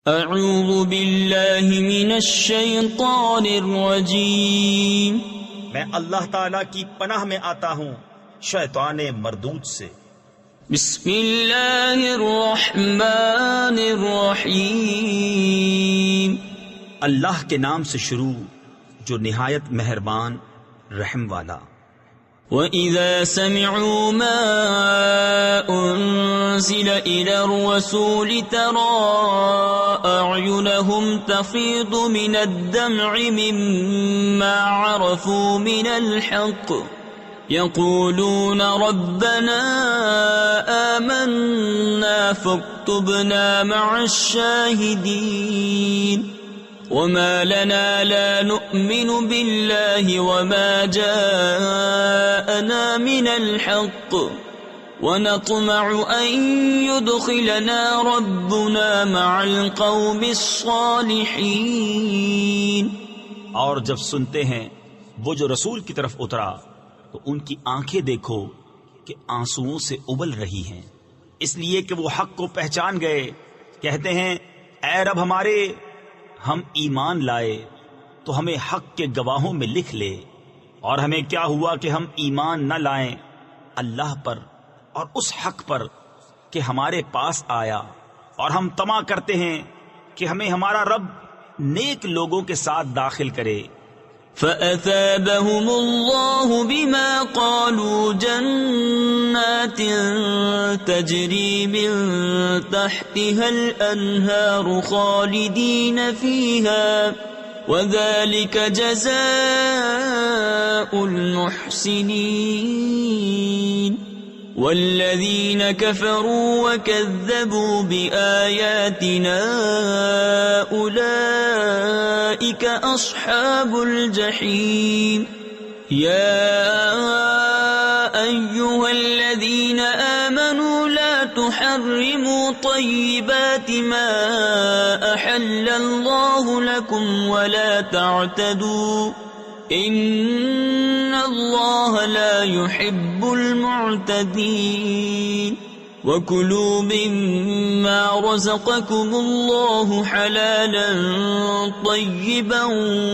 اعوذ باللہ من الشیطان الرجیم، میں اللہ تعالیٰ کی پناہ میں آتا ہوں شیطان مردود سے۔ بسم اللہ الرحمن الرحیم، اللہ کے نام سے شروع جو نہایت مہربان رحم والا۔ وَإِذَا سَمِعُوا مَا أُنزِلَ إِلَى الرَّسُولِ تَرَىٰ أَعْيُنَهُمْ تَفِيضُ مِنَ الدَّمْعِ مِمَّا عَرَفُوا مِنَ الْحَقِّ يَقُولُونَ رَبَّنَا آمَنَّا فَاكْتُبْنَا مَعَ الشَّاهِدِينَ وما لنا لا نؤمن بالله وما جاءنا من الحق ونطمع أن يدخلنا ربنا مع القوم الصالحين۔ اور جب سنتے ہیں وہ جو رسول کی طرف اترا تو ان کی آنکھیں دیکھو کہ آنسوؤں سے ابل رہی ہیں، اس لیے کہ وہ حق کو پہچان گئے۔ کہتے ہیں اے رب ہمارے، ہم ایمان لائے تو ہمیں حق کے گواہوں میں لکھ لے، اور ہمیں کیا ہوا کہ ہم ایمان نہ لائیں اللہ پر اور اس حق پر کہ ہمارے پاس آیا، اور ہم طمع کرتے ہیں کہ ہمیں ہمارا رب نیک لوگوں کے ساتھ داخل کرے۔ فَأَثَابَهُمُ اللَّهُ بِمَا قَالُوا جَنَّاتٍ تَجْرِي مِن تَحْتِهَا الْأَنْهَارُ خَالِدِينَ فِيهَا وَذَلِكَ جَزَاءُ الْمُحْسِنِينَ۔ وَالَّذِينَ كَفَرُوا وَكَذَّبُوا بِآيَاتِنَا أُولَئِكَ أَصْحَابُ الْجَحِيمِ۔ يَا أَيُّهَا الَّذِينَ آمَنُوا لَا تُحَرِّمُوا طَيِّبَاتِ مَا أَحَلَّ اللَّهُ لَكُمْ وَلَا تَعْتَدُوا إِنَّ اللَّهَ لَا يُحِبُّ الْمُعْتَدِينَ۔ وَكُلُوا مِمَّا رَزَقَكُمُ اللَّهُ حَلَالًا طَيِّبًا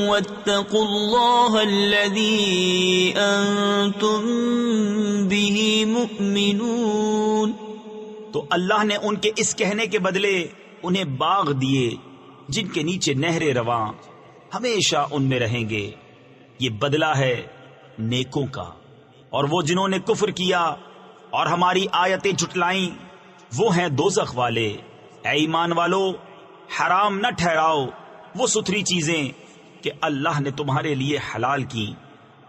وَاتَّقُوا اللَّهَ الَّذِي أَنْتُمْ بِهِ مُؤْمِنُونَ۔ تو اللہ نے ان کے اس کہنے کے بدلے انہیں باغ دیے جن کے نیچے نہریں رواں ہمیشہ ان میں رہیں گے، یہ بدلہ ہے نیکوں کا۔ اور وہ جنہوں نے کفر کیا اور ہماری آیتیں جھٹلائیں وہ ہیں دوزخ والے۔ اے ایمان والو، حرام نہ ٹھہراؤ وہ ستھری چیزیں کہ اللہ نے تمہارے لیے حلال کی،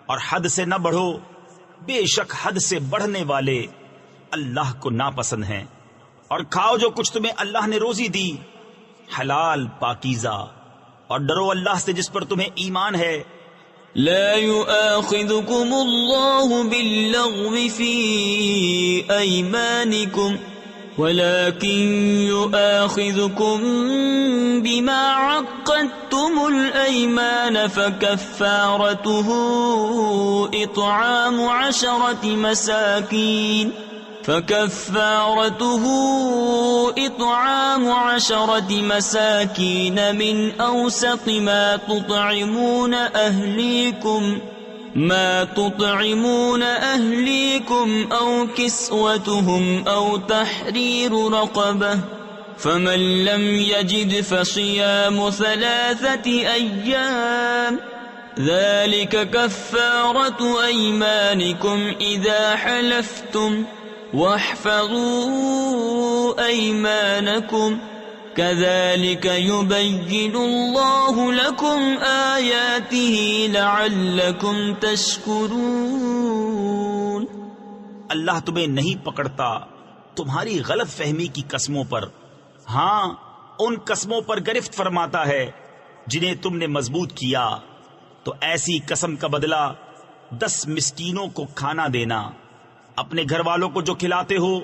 اور حد سے نہ بڑھو، بے شک حد سے بڑھنے والے اللہ کو ناپسند ہیں۔ اور کھاؤ جو کچھ تمہیں اللہ نے روزی دی، حلال پاکیزہ، اور ڈرو اللہ سے جس پر تمہیں ایمان ہے۔ لا يؤاخذكم الله باللغو في أيمانكم ولكن يؤاخذكم بما عقدتم الأيمان فكفارته إطعام عشرة مساكين من أوسط ما تطعمون أهليكم أو كسوتهم أو تحرير رقبة، فمن لم يجد فصيام 3 أيام ذلك كفارة أيمانكم إذا حلفتم واحفظوا أيمانكم كذلك يبين الله لكم آياته لعلكم تشكرون۔ اللہ تمہیں نہیں پکڑتا تمہاری غلط فہمی کی قسموں پر، ہاں ان قسموں پر گرفت فرماتا ہے جنہیں تم نے مضبوط کیا، تو ایسی قسم کا بدلہ 10 مسکینوں کو کھانا دینا، اپنے گھر والوں کو جو کھلاتے ہو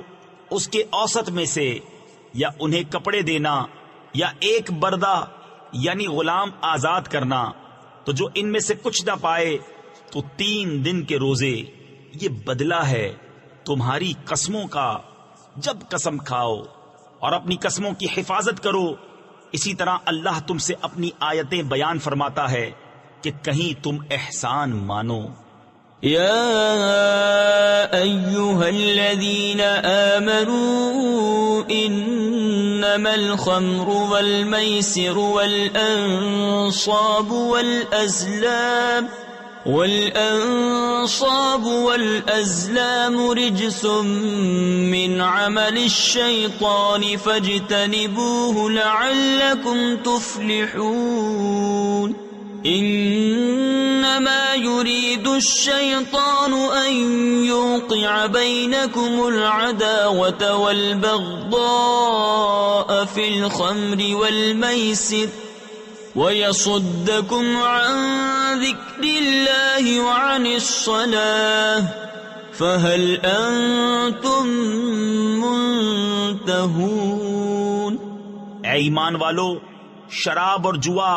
اس کے اوسط میں سے، یا انہیں کپڑے دینا، یا ایک بردہ یعنی غلام آزاد کرنا، تو جو ان میں سے کچھ نہ پائے تو 3 دن کے روزے۔ یہ بدلہ ہے تمہاری قسموں کا جب قسم کھاؤ، اور اپنی قسموں کی حفاظت کرو، اسی طرح اللہ تم سے اپنی آیتیں بیان فرماتا ہے کہ کہیں تم احسان مانو۔ يا أيها الذين آمنوا إنما الخمر والميسر والأنصاب والأزلام رجس من عمل الشيطان فاجتنبوه لعلكم تفلحون إنما يريد الشيطان أن يوقع بينكم العداوة والبغضاء في الخمر والميسر ويصدكم عن ذكر الله وعن الصلاة فهل أنتم منتهون۔ اے ایمان والو، شراب اور جوا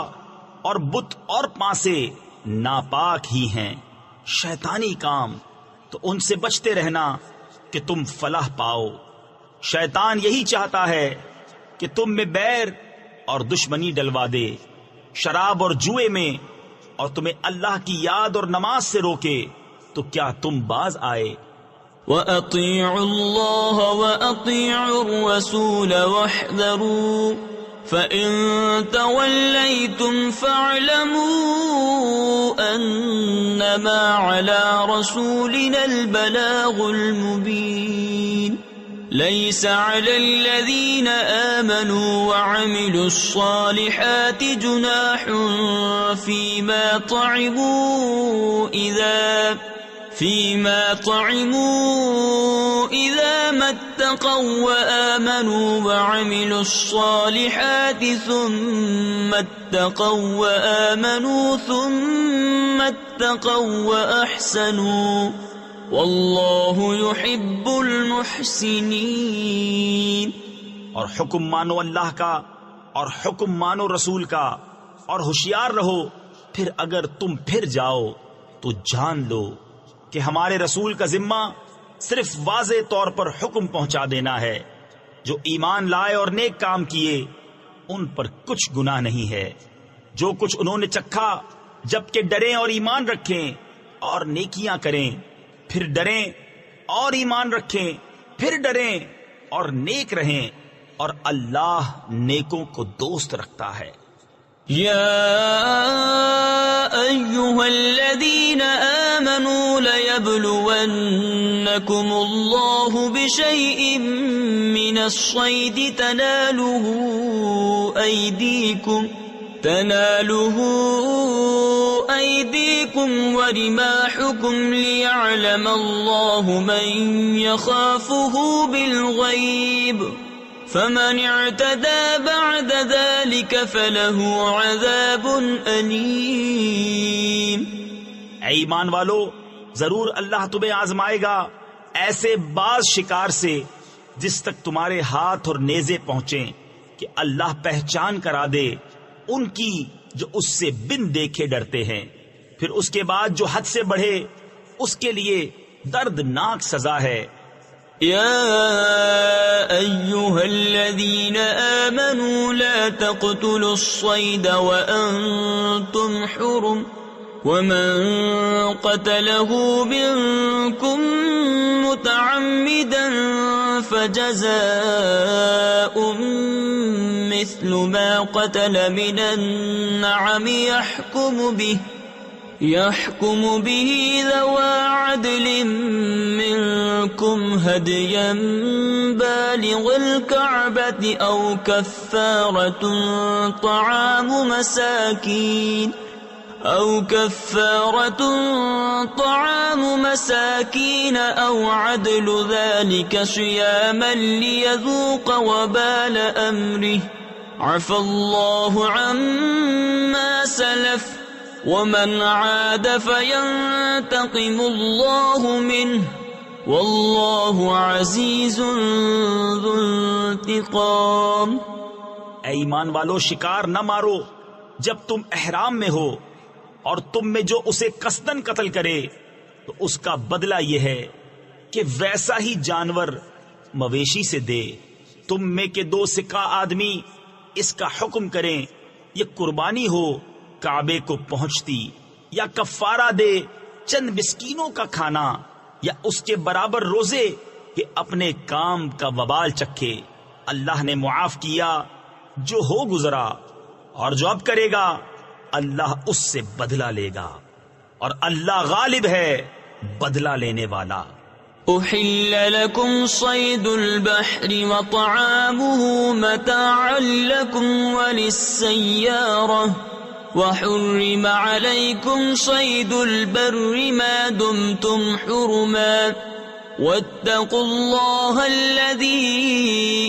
اور بت اور پانسے ناپاک ہی ہیں، شیطانی کام، تو ان سے بچتے رہنا کہ تم فلاح پاؤ۔ شیطان یہی چاہتا ہے کہ تم میں بیر اور دشمنی ڈلوا دے شراب اور جوئے میں، اور تمہیں اللہ کی یاد اور نماز سے روکے، تو کیا تم باز آئے؟ وَأَطِيعُوا اللَّهَ وَأَطِيعُوا الرَّسُولَ وَاحْذَرُوا فَإِن تَوَلَّيْتُمْ فَاعْلَمُوا أَنَّمَا عَلَى رَسُولِنَا الْبَلَاغُ الْمُبِينُ۔ لَيْسَ عَلَى الَّذِينَ آمَنُوا وَعَمِلُوا الصَّالِحَاتِ جُنَاحٌ فِيمَا طَعِمُوا إِذَا مَا اتَّقَوا وَآمَنُوا وَعَمِلُوا الصَّالِحَاتِ ثُمَّ اتَّقَوا وَآمَنُوا ثُمَّ اتَّقَوا وَأَحْسَنُوا واللہ یحب المحسنین۔ اور حکم مانو اللہ کا اور حکم مانو رسول کا، اور ہوشیار رہو، پھر اگر تم پھر جاؤ تو جان لو کہ ہمارے رسول کا ذمہ صرف واضح طور پر حکم پہنچا دینا ہے۔ جو ایمان لائے اور نیک کام کیے ان پر کچھ گناہ نہیں ہے۔ جو کچھ انہوں نے چکھا جبکہ ڈریں اور ایمان رکھیں اور نیکیاں کریں، پھر ڈریں اور ایمان رکھیں، پھر ڈریں اور نیک رہیں، اور اللہ نیکوں کو دوست رکھتا ہے۔ یا ایھا الذین آمنوا ليبلونکم اللہ بشیء من الصید تنالہ ایدیکم ورماحکم لیعلم اللہ من یخافہ بالغیب فمن اعتدى بعد ذلك فله عذاب أليم۔ اے ایمان والو، ضرور اللہ تمہیں آزمائے گا ایسے باز شکار سے جس تک تمہارے ہاتھ اور نیزے پہنچیں، کہ اللہ پہچان کرا دے ان کی جو اس سے بن دیکھے ڈرتے ہیں، پھر اس کے بعد جو حد سے بڑھے اس کے لیے دردناک سزا ہے۔ یا ایھا الذین آمنوا لا تقتلوا الصید وانتم حرم ومن قتله منكم متعمدا فجزاء مثل ما قتل من النعم يحكم به ذوى عدل منكم هديا بالغ الكعبة أو كفارة طعام مساكين أو عدل ذلك صياما ليذوق وبال أمره عفى الله عما سلف ومن عاد فينتقم الله منه والله عزيز ذو انتقام۔ اے ایمان والو، شکار نہ مارو جب تم احرام میں ہو، اور تم میں جو اسے قصدن قتل کرے تو اس کا بدلہ یہ ہے کہ ویسا ہی جانور مویشی سے دے۔ تم میں کے دو سکہ آدمی اس کا حکم کریں، یہ قربانی ہو کعبے کو پہنچتی، یا کفارہ دے چند مسکینوں کا کھانا، یا اس کے برابر روزے کہ اپنے کام کا وبال چکھے۔ اللہ نے معاف کیا جو ہو گزرا، اور جو اب کرے گا اللہ اس سے بدلہ لے گا، اور اللہ غالب ہے بدلہ لینے والا۔ أحل لكم صيد البحر وطعامه متاعا لكم وللسيارة، وحرم عليكم صيد البر ما دمتم حرما، واتقوا الله الذي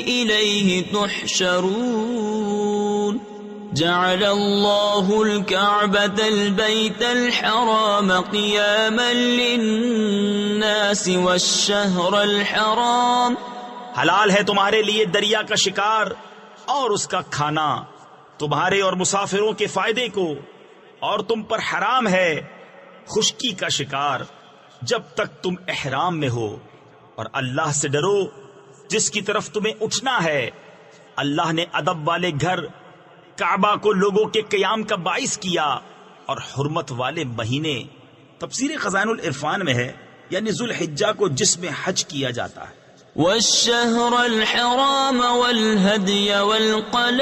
إليه تحشرون۔ جعل الله الكعبة البيت الحرام قياما للناس والشهر الحرام۔ حلال ہے تمہارے لیے دریا کا شکار اور اس کا کھانا تمہارے اور مسافروں کے فائدے کو، اور تم پر حرام ہے خشکی کا شکار جب تک تم احرام میں ہو، اور اللہ سے ڈرو جس کی طرف تمہیں اٹھنا ہے۔ اللہ نے ادب والے گھر کعبہ کو لوگوں کے قیام کا باعث کیا، اور حرمت والے مہینے تفسیر خزائن العرفان میں ہے، یعنی ذوالحجہ کو جس میں حج کیا جاتا ہے۔ والشهر الحرام والهدي والقلائد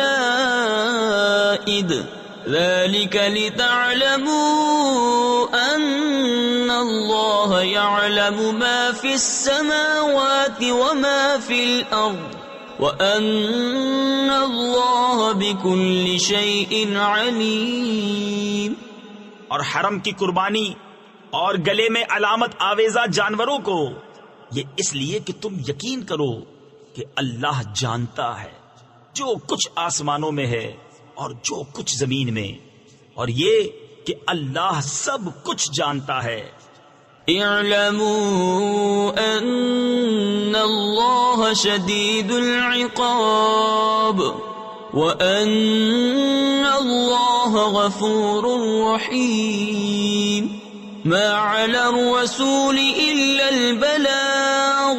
ذلك لتعلموا أن الله يعلم ما في السماوات وما في الأرض وَأَنَّ اللَّهَ بِكُلِّ شَيْءٍ عَلِيمٌ۔ اور حرم کی قربانی اور گلے میں علامت آویزہ جانوروں کو یہ اس لیے کہ تم یقین کرو کہ اللہ جانتا ہے جو کچھ آسمانوں میں ہے اور جو کچھ زمین میں، اور یہ کہ اللہ سب کچھ جانتا ہے۔ اعلموا ان اللہ شدید العقاب وان اللہ غفور رحیم۔ ما علی الرسول الا البلاغ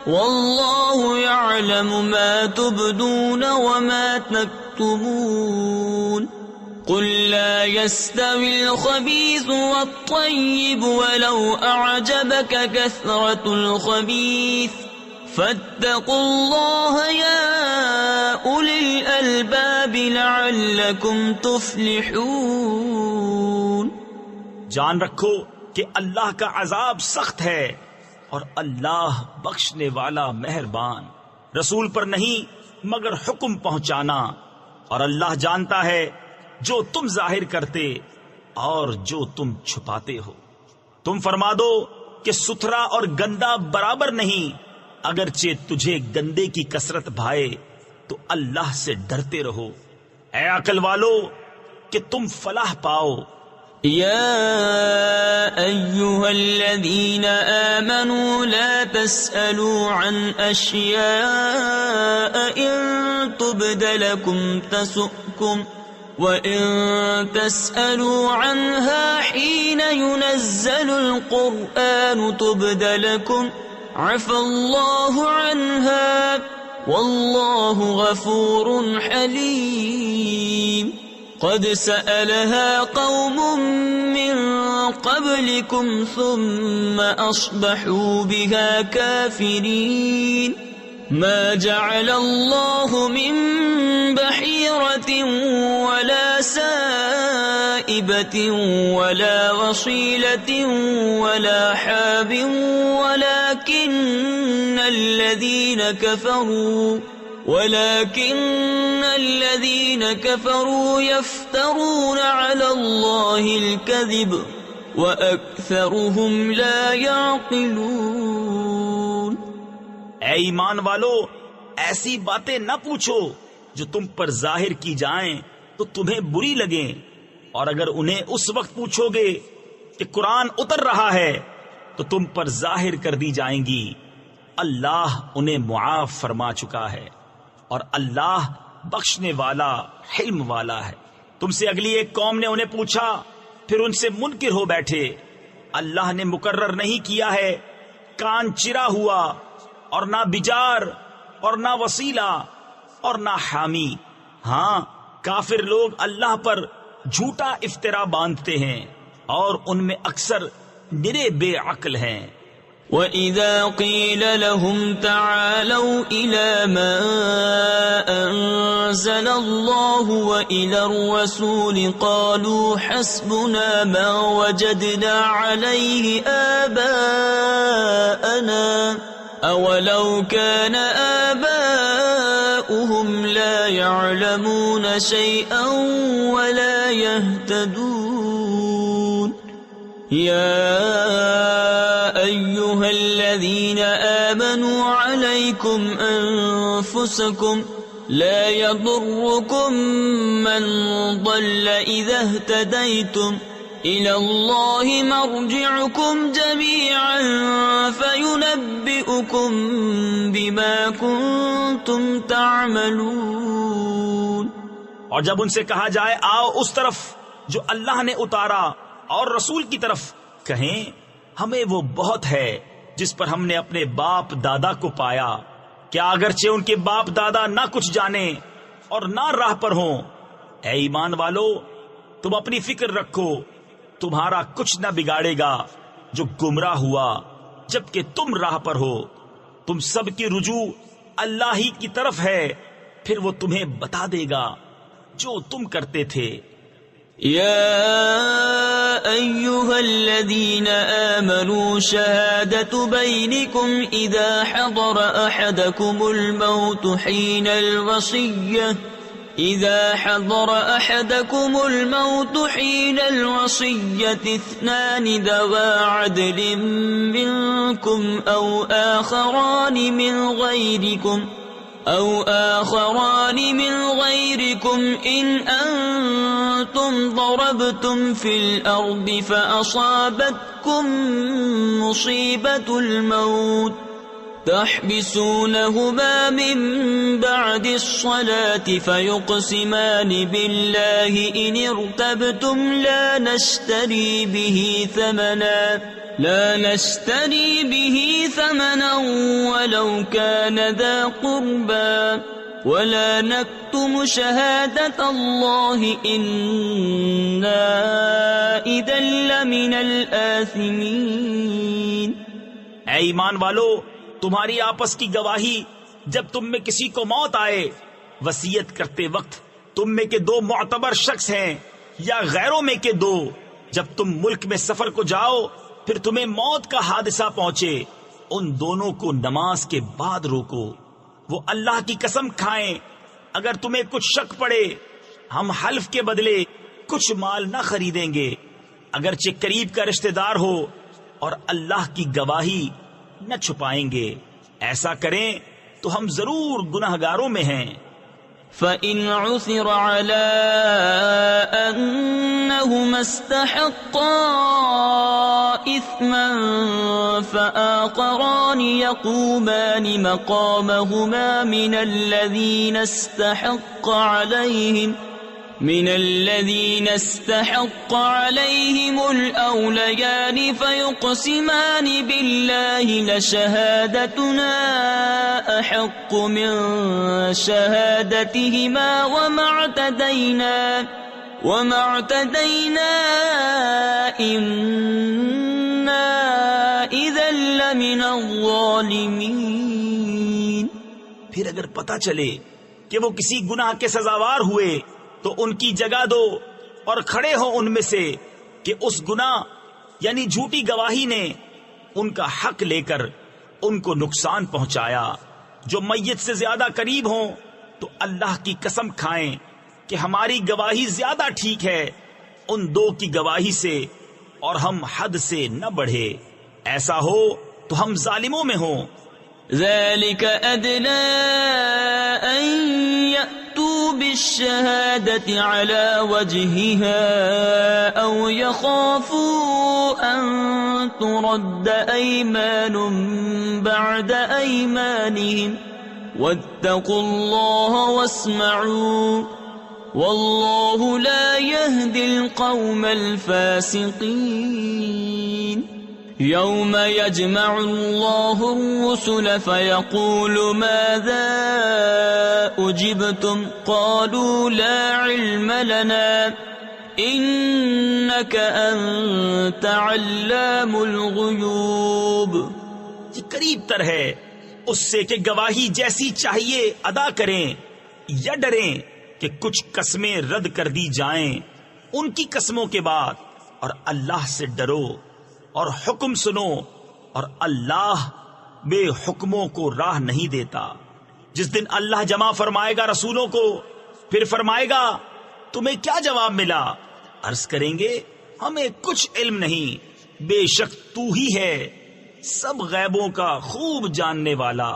واللہ یعلم ما تبدون وما تکتمون۔ قل لا يستوي الخبيث والطيب ولو أعجبك كثرة الخبيث فاتقوا الله يا أولي الألباب لعلكم تفلحون۔ جان رکھو کہ اللہ کا عذاب سخت ہے اور اللہ بخشنے والا مہربان۔ رسول پر نہیں مگر حکم پہنچانا، اور اللہ جانتا ہے جو تم ظاہر کرتے اور جو تم چھپاتے ہو۔ تم فرما دو کہ ستھرا اور گندا برابر نہیں، اگرچہ تجھے گندے کی کثرت بھائے تو اللہ سے ڈرتے رہو، اے عقل والو کہ تم فلاح پاؤ۔ یا ایھا الذین آمنوا لا تسألوا عن اشیاء ان تبد لکم تسؤکم وَإِن تَسْأَلُوا عَنْهَا حِينَ يُنَزَّلُ الْقُرْآنُ تُبْدَ لَكُمْ عَفَا اللَّهُ عَنْهَا وَاللَّهُ غَفُورٌ حَلِيمٌ۔ قَدْ سَأَلَهَا قَوْمٌ مِّن قَبْلِكُمْ ثُمَّ أَصْبَحُوا بِهَا كَافِرِينَ۔ ما جعل الله من بحيرة ولا سائبة ولا وصيلة ولا حاب ولكن الذين كفروا يفترون على الله الكذب وأكثرهم لا يعقلون۔ اے ایمان والو، ایسی باتیں نہ پوچھو جو تم پر ظاہر کی جائیں تو تمہیں بری لگیں، اور اگر انہیں اس وقت پوچھو گے کہ قرآن اتر رہا ہے تو تم پر ظاہر کر دی جائیں گی۔ اللہ انہیں معاف فرما چکا ہے، اور اللہ بخشنے والا حلم والا ہے۔ تم سے اگلی ایک قوم نے انہیں پوچھا، پھر ان سے منکر ہو بیٹھے۔ اللہ نے مقرر نہیں کیا ہے کان چرا ہوا، اور نہ بجار، اور نہ وسیلہ، اور نہ حامی، ہاں کافر لوگ اللہ پر جھوٹا افطرا باندھتے ہیں اور ان میں اکثر نرے بے عقل ہیں. وَإِذَا قِيلَ لَهُمْ تَعَالَوْا إِلَى مَا أَنزَلَ اللَّهُ وَإِلَى الرَّسُولِ قَالُوا حَسْبُنَا مَا وَجَدْنَا عَلَيْهِ آبَاءَنَا أَوَلَوْ كَانَ آبَاؤُهُمْ لَا يَعْلَمُونَ شَيْئًا وَلَا يَهْتَدُونَ. أيها الذين آمنوا عليكم أنفسكم لا يضركم من ضل إذا اهتديتم إلى الله مرجعكم جميعا فينبئكم بما كنتم تعملون. اور جب ان سے کہا جائے آؤ اس طرف جو اللہ نے اتارا اور رسول کی طرف، کہیں ہمیں وہ بہت ہے جس پر ہم نے اپنے باپ دادا کو پایا، کیا اگرچہ ان کے باپ دادا نہ کچھ جانے اور نہ راہ پر ہوں. اے ایمان والو، تم اپنی فکر رکھو، تمہارا کچھ نہ بگاڑے گا جو گمراہ ہوا جبکہ تم راہ پر ہو. تم سب کی رجوع اللہ ہی کی طرف ہے، پھر وہ تمہیں بتا دے گا جو تم کرتے تھے. يا أيها الذين آمنوا شهادة بينكم إذا حضر أحدكم الموت حين الوصية اثنان ذوى عدل منكم أو آخران من غيركم إن أنتم ضربتم في الأرض فأصابتكم مصيبة الموت تحبسونهما من بعد الصلاة فيقسمان بالله إن ارتبتم لا نشتري به ثمنا ولو كان ذا قربى ولا نكتم شهادة الله إنا إذا لمن الآثمين. اے ایمان والو، تمہاری آپس کی گواہی جب تم میں کسی کو موت آئے، وصیت کرتے وقت تم میں کے دو معتبر شخص ہیں یا غیروں میں کے دو، جب تم ملک میں سفر کو جاؤ پھر تمہیں موت کا حادثہ پہنچے، ان دونوں کو نماز کے بعد روکو. وہ اللہ کی قسم کھائیں اگر تمہیں کچھ شک پڑے ہم حلف کے بدلے کچھ مال نہ خریدیں گے، اگرچہ قریب کا رشتہ دار ہو، اور اللہ کی گواہی نہ چھپائیں گے. ایسا کریں تو ہم ضرور گناہگاروں میں ہیں. فَإِنْ عُثِرَ عَلَىٰ أَنَّهُمَا اسْتَحَقَّا إِثْمًا فَآخَرَانِ يَقُومَانِ مَقَامَهُمَا من الذين استحق عليهم الأوليان فيقسمان بالله لشهادتنا أحق من شهادتهما وما اعتدينا إنا إذا لمن الظالمين. پھر اگر پتہ چلے کہ وہ کسی گناہ کے سزاوار ہوئے تو ان کی جگہ دو اور کھڑے ہو ان میں سے کہ اس گناہ یعنی جھوٹی گواہی نے ان کا حق لے کر ان کو نقصان پہنچایا. جو میت سے زیادہ قریب ہوں تو اللہ کی قسم کھائیں کہ ہماری گواہی زیادہ ٹھیک ہے ان دو کی گواہی سے، اور ہم حد سے نہ بڑھے. ایسا ہو تو ہم ظالموں میں ہوں. ذلك أدنى أن يأتوا بالشهادة على وجهها أو يخافوا أن ترد أيمان بعد أيمانهم واتقوا الله واسمعوا والله لا يهدي القوم الفاسقين. يوم يجمع الله الرسل فيقول ماذا أجبتم قالوا لا علم لنا إنك أنت علام الغيوب. یہ قریب تر ہے اس سے کہ گواہی جیسی چاہیے ادا کریں یا ڈریں کہ کچھ قسمیں رد کر دی جائیں ان کی قسموں کے بعد، اور اللہ سے ڈرو اور حکم سنو، اور اللہ بے حکموں کو راہ نہیں دیتا. جس دن اللہ جمع فرمائے گا رسولوں کو، پھر فرمائے گا تمہیں کیا جواب ملا؟ عرض کریں گے ہمیں کچھ علم نہیں، بے شک تو ہی ہے سب غیبوں کا خوب جاننے والا.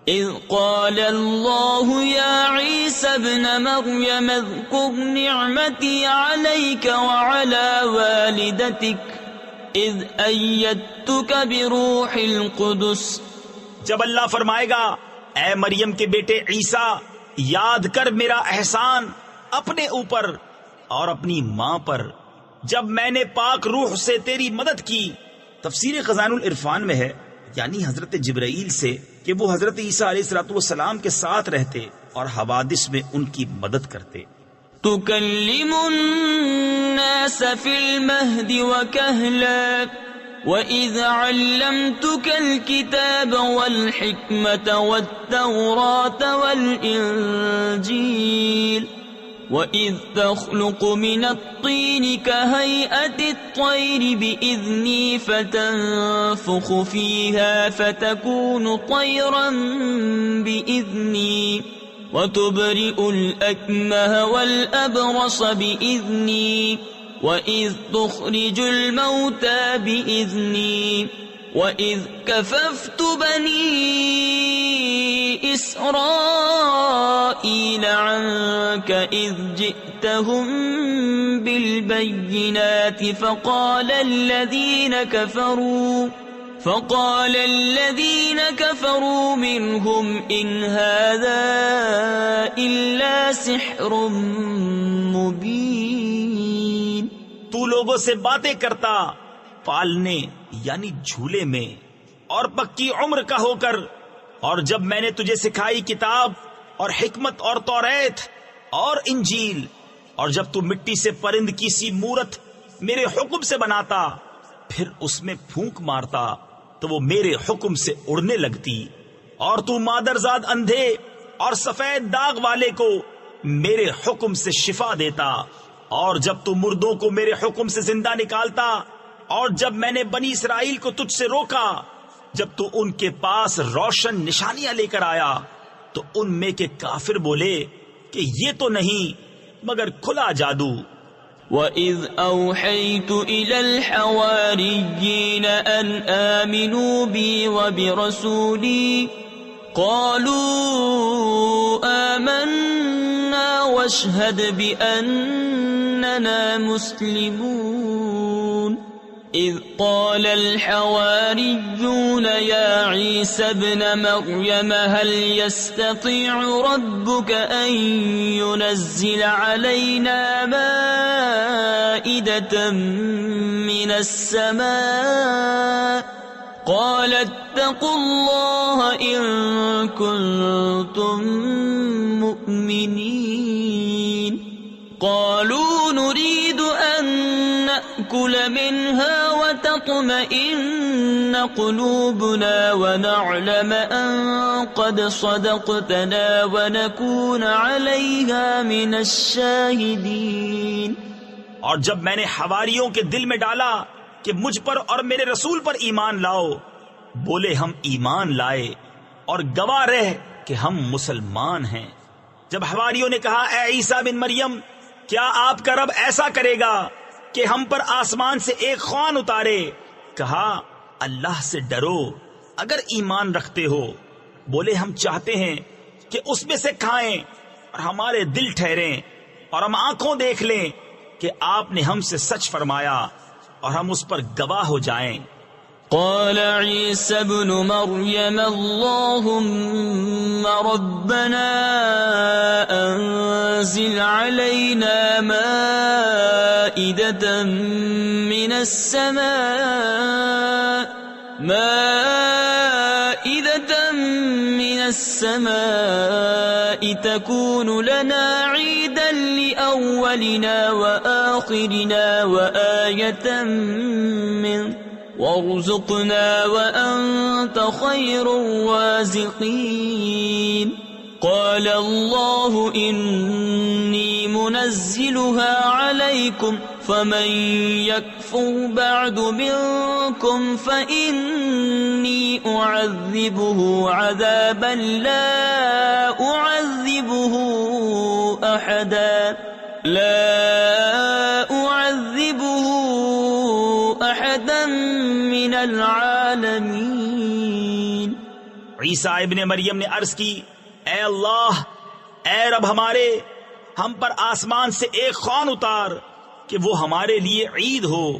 اذ قال اللہ یا عیسی ابن مریم اذکر نعمتی علیک وعلی والدتک اذ ایدتک بروح القدس. جب اللہ فرمائے گا اے مریم کے بیٹے عیسیٰ، یاد کر میرا احسان اپنے اوپر اور اپنی ماں پر جب میں نے پاک روح سے تیری مدد کی. تفسیر خزائن العرفان میں ہے، یعنی حضرت جبرائیل سے، کہ وہ حضرت عیسیٰ علیہ الصلوۃ والسلام کے ساتھ رہتے اور حوادث میں ان کی مدد کرتے. تکلم الناس فی المہد وکہلا وَإِذْ عَلَّمْتُكَ الْكِتَابَ وَالْحِكْمَةَ وَالتَّوْرَاةَ وَالْإِنْجِيلَ وَإِذْ تَخْلُقُ مِنَ الطِّينِ كَهَيْئَةِ الطَّيْرِ بِإِذْنِي فَتَنفُخُ فِيهَا فَتَكُونُ طَيْرًا بِإِذْنِي وَتُبْرِئُ الْأَكْمَهَ وَالْأَبْرَصَ بِإِذْنِي وَإِذْ تُخْرِجُ الْمَوْتَى بِإِذْنِي وَإِذْ كَفَفْتُ بَنِي إِسْرَائِيلَ عَنكَ إِذْ جِئْتَهُم بِالْبَيِّنَاتِ فَقَالَ الَّذِينَ كَفَرُوا مِنْهُمْ إِنْ هَذَا إِلَّا سِحْرٌ مُبِينٌ. تو لوگوں سے باتیں کرتا پالنے یعنی جھولے میں اور پکی عمر کا ہو کر، اور جب میں نے تجھے سکھائی کتاب اور حکمت اور توریت اور انجیل، اور جب تو مٹی سے پرند کی سی مورت میرے حکم سے بناتا پھر اس میں پھونک مارتا تو وہ میرے حکم سے اڑنے لگتی، اور تو مادرزاد اندھے اور سفید داغ والے کو میرے حکم سے شفا دیتا، اور جب تو مردوں کو میرے حکم سے زندہ نکالتا، اور جب میں نے بنی اسرائیل کو تجھ سے روکا جب تو ان کے پاس روشن نشانیاں لے کر آیا تو ان میں کے کافر بولے کہ یہ تو نہیں مگر کھلا جادو. وَإِذْ أَوْحَيْتُ إِلَى الْحَوَارِيِّينَ أَنْ آمِنُوا بِي وَبِرَسُولِي قَالُوا آمَنَّا وَاشْهَدْ بِأَنَّنَا مُسْلِمُونَ. إِذْ قَالَ الْحَوَارِيُّونَ يَا عِيسَى ابْنَ مَرْيَمَ هَلْ يَسْتَطِيعُ رَبُّكَ أَن يُنَزِّلَ عَلَيْنَا مَائِدَةً مِّنَ السَّمَاءِ قَالَ اتَّقُوا اللَّهَ إِن كُنتُم مُّؤْمِنِينَ. قالوا نريد أن نأكل منها وتطمئن قلوبنا ونعلم أن قد صدقتنا ونكون عليها من الشاهدين. اور جب میں نے حواریوں کے دل میں ڈالا کہ مجھ پر اور میرے رسول پر ایمان لاؤ، بولے ہم ایمان لائے اور گواہ رہ کہ ہم مسلمان ہیں. جب حواریوں نے کہا اے عیسیٰ بن مریم، کیا آپ کا رب ایسا کرے گا کہ ہم پر آسمان سے ایک خوان اتارے؟ کہا اللہ سے ڈرو اگر ایمان رکھتے ہو. بولے ہم چاہتے ہیں کہ اس میں سے کھائیں اور ہمارے دل ٹھہریں اور ہم آنکھوں دیکھ لیں کہ آپ نے ہم سے سچ فرمایا اور ہم اس پر گواہ ہو جائیں. قال عيسى ابن مريم اللهم ربنا أنزل علينا مائدة مائدة من السماء تكون لنا عيدا لأولنا وآخرنا وآية منك وارزقنا وأنت خير الرازقين قال الله إني منزلها عليكم فمن يكفر بعد منكم فإني أعذبه عذابا لا أعذبه أحدا من العالمین۔ عیسیٰ ابن مریم نے عرض کی، اے اللہ، اے رب ہمارے، ہم پر آسمان سے ایک خوان اتار کہ وہ ہمارے لیے عید ہو،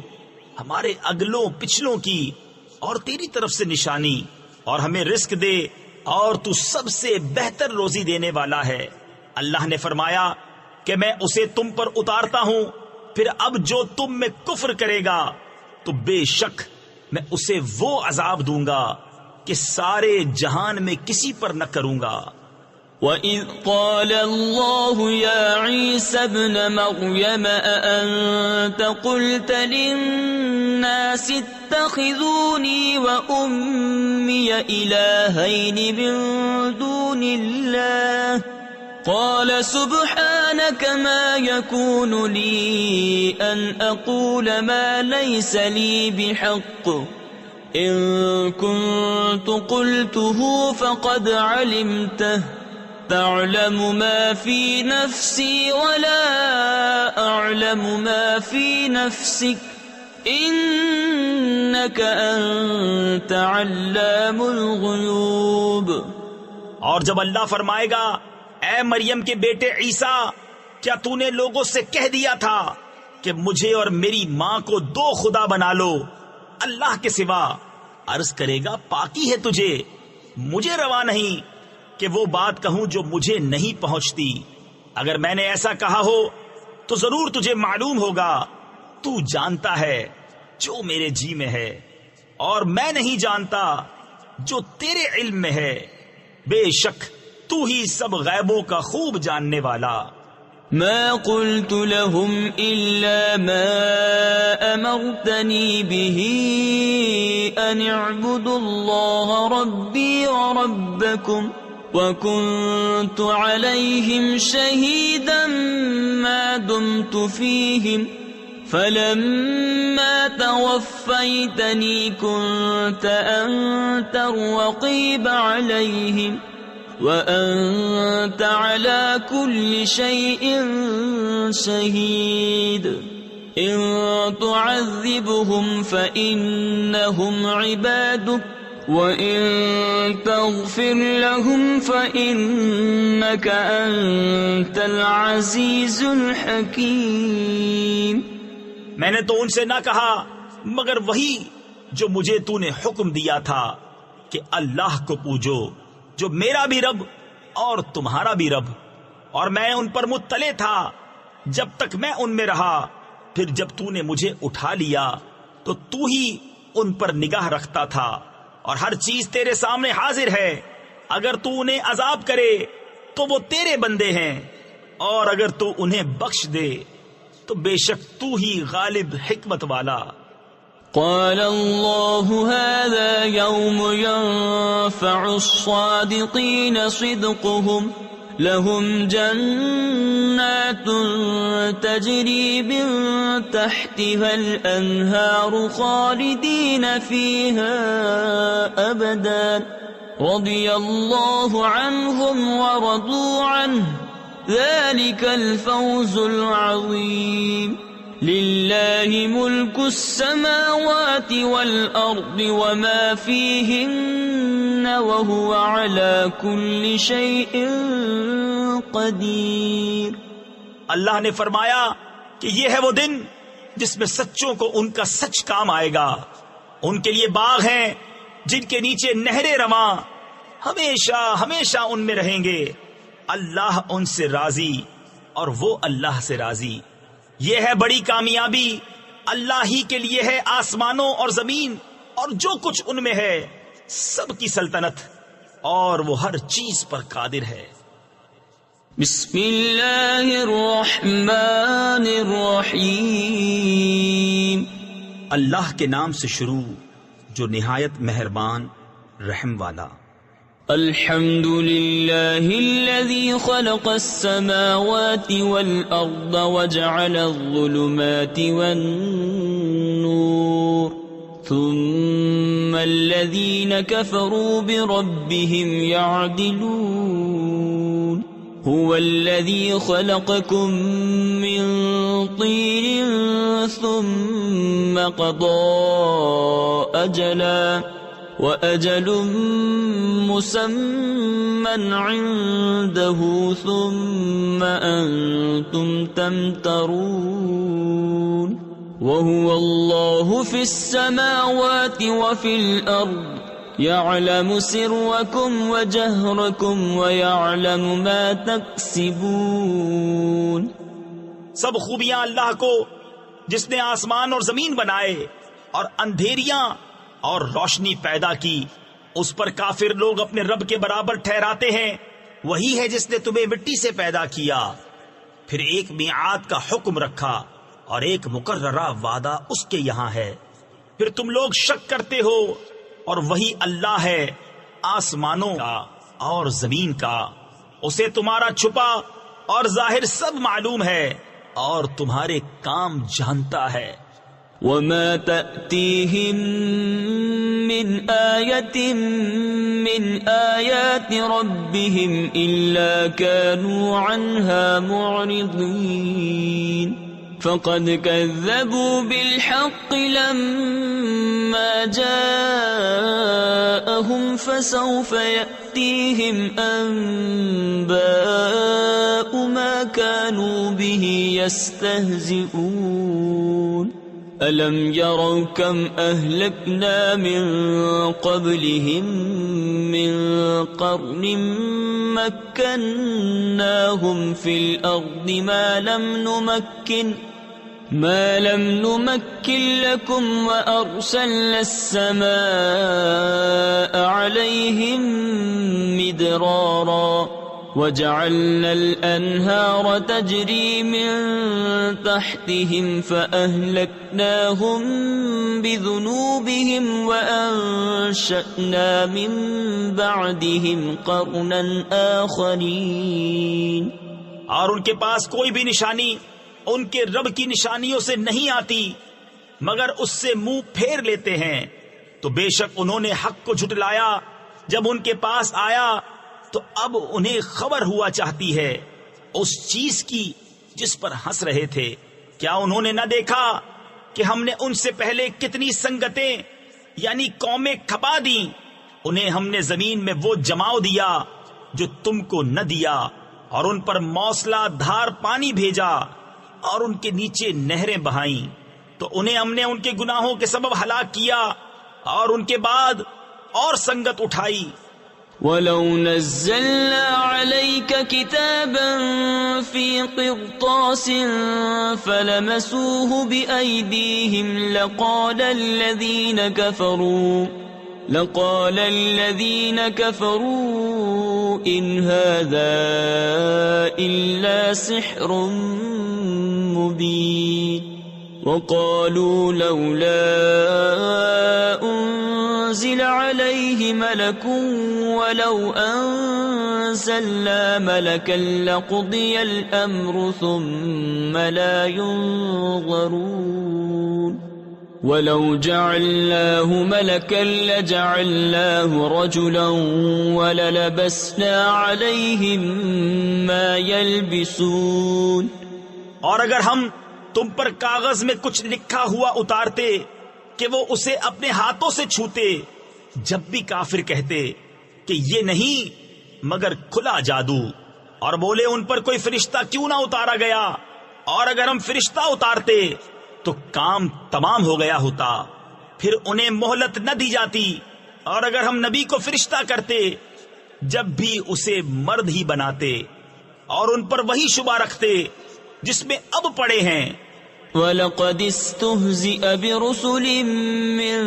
ہمارے اگلوں پچھلوں کی، اور تیری طرف سے نشانی، اور ہمیں رزق دے، اور تو سب سے بہتر روزی دینے والا ہے۔ اللہ نے فرمایا کہ میں اسے تم پر اتارتا ہوں، پھر اب جو تم میں کفر کرے گا تو بے شک میں اسے وہ عذاب دوں گا کہ سارے جہان میں کسی پر نہ کروں گا۔ وَإِذْ قَالَ اللَّهُ يَا عِيسَى ابْنَ مَرْيَمَ أَأَنْتَ قُلْتَ لِلنَّاسِ اتَّخِذُونِي وَأُمِّيَ إِلَٰهَيْنِ مِن دُونِ اللَّهِ قَالَ سُبْحَانَكَ مَا يَكُونُ لِي أَنْ أَقُولَ مَا لَيْسَ لِي بِحَقٍّ إِن كُنتُ قُلْتُهُ فَقَدْ عَلِمْتَهُ تَعْلَمُ مَا فِي نَفْسِي وَلَا أَعْلَمُ مَا فِي نَفْسِكَ إِنَّكَ أَنْتَ عَلَّامُ الْغُيُوبِ۔ اور جب اللہ فرمائے گا، اے مریم کے بیٹے عیسیٰ، کیا تو نے لوگوں سے کہہ دیا تھا کہ مجھے اور میری ماں کو دو خدا بنا لو اللہ کے سوا؟ عرض کرے گا، پاکی ہے تجھے، مجھے روا نہیں کہ وہ بات کہوں جو مجھے نہیں پہنچتی۔ اگر میں نے ایسا کہا ہو تو ضرور تجھے معلوم ہوگا، تو جانتا ہے جو میرے جی میں ہے، اور میں نہیں جانتا جو تیرے علم میں ہے، بے شک تو ہی سب غیبوں کا خوب جاننے والا۔ ما قلت لهم إلا ما أمرتني به أن اعبدوا الله ربي وربكم وكنت عليهم شهيدا ما دمت فيهم فلما توفيتني كنت أنت الرقيب عليهم وأنت على كل شيء شهيد إن تعذبهم فإنهم عبادك وإن تغفر لهم فإنك أنت العزيز الحكيم۔ میں نے تو ان سے نہ کہا مگر وہی جو مجھے تو نے حکم دیا تھا کہ اللہ کو پوجو جو میرا بھی رب اور تمہارا بھی رب، اور میں ان پر مطلع تھا جب تک میں ان میں رہا، پھر جب تو نے مجھے اٹھا لیا تو تو ہی ان پر نگاہ رکھتا تھا، اور ہر چیز تیرے سامنے حاضر ہے۔ اگر تو انہیں عذاب کرے تو وہ تیرے بندے ہیں، اور اگر تو انہیں بخش دے تو بے شک تو ہی غالب حکمت والا۔ قال الله هذا يوم ينفع الصادقين صدقهم لهم جنات تجري من تحتها الأنهار خالدين فيها أبدا رضي الله عنهم ورضوا عنه ذلك الفوز العظيم۔ للہ ملک السماوات والارض وما فیہن وهو على كل شیء قدیر۔ اللہ نے فرمایا کہ یہ ہے وہ دن جس میں سچوں کو ان کا سچ کام آئے گا، ان کے لیے باغ ہیں جن کے نیچے نہریں رواں، ہمیشہ ہمیشہ ان میں رہیں گے۔ اللہ ان سے راضی اور وہ اللہ سے راضی۔ یہ ہے بڑی کامیابی، اللہ ہی کے لیے ہے آسمانوں اور زمین اور جو کچھ ان میں ہے، سب کی سلطنت، اور وہ ہر چیز پر قادر ہے۔ بسم اللہ الرحمن الرحیم، اللہ کے نام سے شروع جو نہایت مہربان رحم والا۔ الحمد للہ الذی خلق السماوات والارض وجعل الظلمات والنور ثم الذین كفروا بربهم يعدلون هو الذي خلقكم من طين ثم قضى أجلا وأجل مسمى عنده ثم أنتم تمترون وهو الله في السماوات وفي الأرض يعلم سركم وجهركم ويعلم ما تكسبون۔ سب خوبیاں اللہ کو جس نے آسمان اور زمین بنائے اور اندھیریاں اور روشنی پیدا کی، اس پر کافر لوگ اپنے رب کے برابر ٹھہراتے ہیں۔ وہی ہے جس نے تمہیں مٹی سے پیدا کیا، پھر ایک میعاد کا حکم رکھا اور ایک مقررہ وعدہ اس کے یہاں ہے، پھر تم لوگ شک کرتے ہو، اور وہی اللہ ہے آسمانوں کا اور زمین کا، اسے تمہارا چھپا اور ظاہر سب معلوم ہے اور تمہارے کام جانتا ہے۔ وما تأتيهم من آية من آيات ربهم إلا كانوا عنها معرضين فقد كذبوا بالحق لما جاءهم فسوف يأتيهم أنباء ما كانوا به يستهزئون ألم يروا كم أهلكنا من قبلهم من قرن مكناهم في الأرض ما لم نمكن لكم وأرسلنا السماء عليهم مدرارا وجعلنا الأنهار تجري من تحتهم فأهلكناهم بذنوبهم وأنشأنا من بعدهم قرنا آخرين۔ اور ان کے پاس کوئی بھی نشانی ان کے رب کی نشانیوں سے نہیں آتی مگر اس سے منہ پھیر لیتے ہیں، تو بے شک انہوں نے حق کو جھٹلایا جب ان کے پاس آیا، تو اب انہیں خبر ہوا چاہتی ہے اس چیز کی جس پر ہنس رہے تھے۔ کیا انہوں نے نہ دیکھا کہ ہم نے ان سے پہلے کتنی سنگتیں یعنی قومیں کھپا دیں؟ انہیں ہم نے زمین میں وہ جماؤ دیا جو تم کو نہ دیا، اور ان پر موصلہ دھار پانی بھیجا اور ان کے نیچے نہریں بہائیں، تو انہیں ہم نے ان کے گناہوں کے سبب ہلاک کیا اور ان کے بعد اور سنگت اٹھائی۔ وَلَوْ نَزَّلْنَا عَلَيْكَ كِتَابًا فِي قِرْطَاسٍ فَلَمَسُوهُ بِأَيْدِيهِمْ لقال الذين كفروا إن هذا إلا سحر مبين وقالوا لولا أنزل عليه ملك ولو أنزلنا ملكا لقضي الأمر ثم لا ينظرون ولو جعلناه ملكا لجعلناه رجلا وللبسنا عليهم ما يلبسون۔ اور اگر ہم تم پر کاغذ میں کچھ لکھا ہوا اتارتے کہ وہ اسے اپنے ہاتھوں سے چھوتے، جب بھی کافر کہتے کہ یہ نہیں مگر کھلا جادو، اور بولے ان پر کوئی فرشتہ کیوں نہ اتارا گیا، اور اگر ہم فرشتہ اتارتے تو کام تمام ہو گیا ہوتا، پھر انہیں مہلت نہ دی جاتی، اور اگر ہم نبی کو فرشتہ کرتے جب بھی اسے مرد ہی بناتے اور ان پر وہی شبہ رکھتے جس میں اب پڑے ہیں وَلَقَدِ اسْتُهْزِئَ بِرُسُلٍ مِّن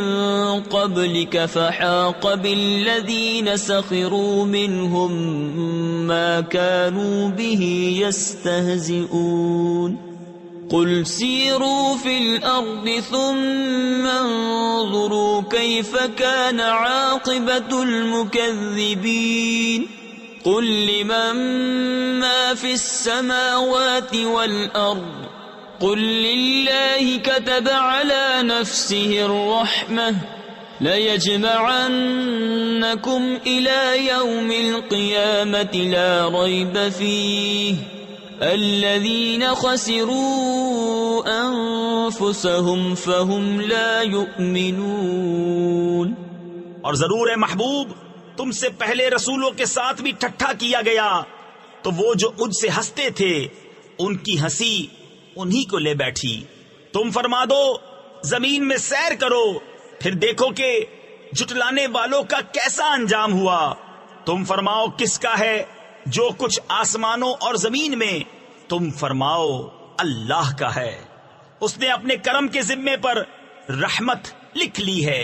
قَبْلِكَ فَحَاقَ بِالَّذِينَ سَخِرُوا مِنْهُمْ مَا كَانُوا بِهِ يَسْتَهْزِئُونَ قُلْ سِيرُوا فِي الْأَرْضِ ثُمَّ انظُرُوا كَيْفَ كَانَ عَاقِبَةُ الْمُكَذِّبِينَ قُلْ لِمَن مَّا فِي السَّمَاوَاتِ وَالْأَرْضِ قل لله كتب على نفسه الرحمة ليجمعنكم إلى يوم القيامة لا ريب فيه الذين خسروا أنفسهم فهم لا يؤمنون۔ اور ضرور ہے محبوب تم سے پہلے رسولوں کے ساتھ بھی ٹھٹھا کیا گیا، تو وہ جو ان سے ہنستے تھے ان کی ہنسی انہی کو لے بیٹھی۔ تم فرما دو زمین میں سیر کرو، پھر دیکھو کہ جھٹلانے والوں کا کیسا انجام ہوا۔ تم فرماؤ کس کا ہے جو کچھ آسمانوں اور زمین میں؟ تم فرماؤ اللہ کا ہے، اس نے اپنے کرم کے ذمے پر رحمت لکھ لی ہے۔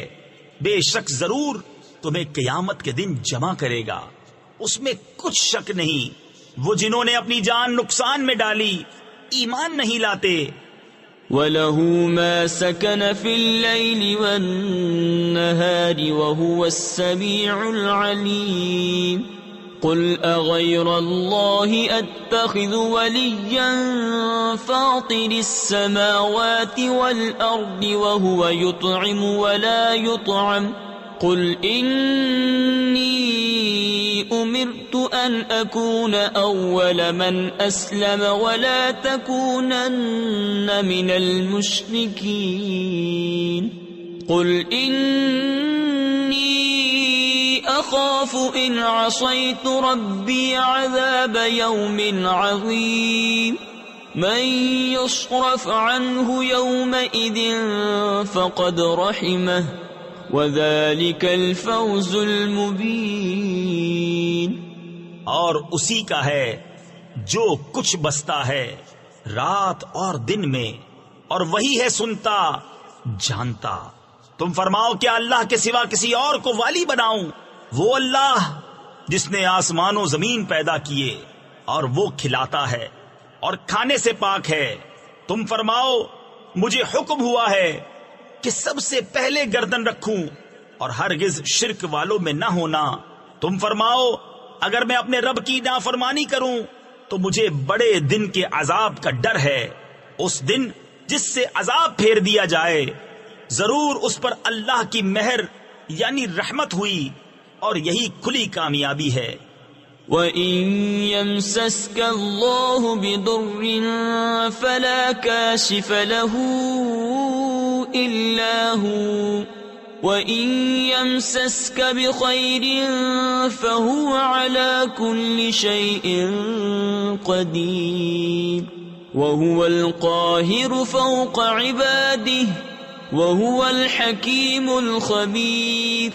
بے شک ضرور تمہیں قیامت کے دن جمع کرے گا، اس میں کچھ شک نہیں۔ وہ جنہوں نے اپنی جان نقصان میں ڈالی ایمان نہیں لاتے۔ وَلَهُ مَا سَكَنَ فِي اللَّيْلِ وَالنَّهَارِ وَهُوَ السَّمِيعُ الْعَلِيمُ قُلْ أَغَيْرَ اللَّهِ أَتَّخِذُ وَلِيًّا فَاطِرِ السَّمَاوَاتِ وَالْأَرْضِ وَهُوَ يُطْعِمُ وَلَا يُطْعَمُ قُلْ إِنِّي أُمِرْتُ أَنْ أَكُونَ أَوَّلَ مَنْ أَسْلَمَ وَلَا تَكُونَنَّ مِنَ الْمُشْرِكِينَ قُلْ إِنِّي أَخَافُ إِنْ عَصَيْتُ رَبِّي عَذَابَ يَوْمٍ عَظِيمٍ مَنْ يُصْرَفْ عَنْهُ يَوْمَئِذٍ فَقَدْ رَحِمَهُ وَذَلِكَ الْفَوْزُ الْمُبِينُ۔ اور اسی کا ہے جو کچھ بستا ہے رات اور دن میں، اور وہی ہے سنتا جانتا۔ تم فرماؤ کیا اللہ کے سوا کسی اور کو والی بناؤں؟ وہ اللہ جس نے آسمان و زمین پیدا کیے، اور وہ کھلاتا ہے اور کھانے سے پاک ہے۔ تم فرماؤ مجھے حکم ہوا ہے کہ سب سے پہلے گردن رکھوں اور ہرگز شرک والوں میں نہ ہونا۔ تم فرماؤ اگر میں اپنے رب کی نافرمانی کروں تو مجھے بڑے دن کے عذاب کا ڈر ہے، اس دن جس سے عذاب پھیر دیا جائے۔ ضرور اس پر اللہ کی مہر یعنی رحمت ہوئی، اور یہی کھلی کامیابی ہے۔ وَإِن يَمْسَسْكَ اللَّهُ بِضُرٍّ فَلَا كَاشِفَ لَهُ إِلَّا هُوَ وَإِن يَمْسَسْكَ بِخَيْرٍ فَهُوَ عَلَى كُلِّ شَيْءٍ قَدِيرٌ وَهُوَ الْقَاهِرُ فَوْقَ عِبَادِهِ وَهُوَ الْحَكِيمُ الْخَبِيرُ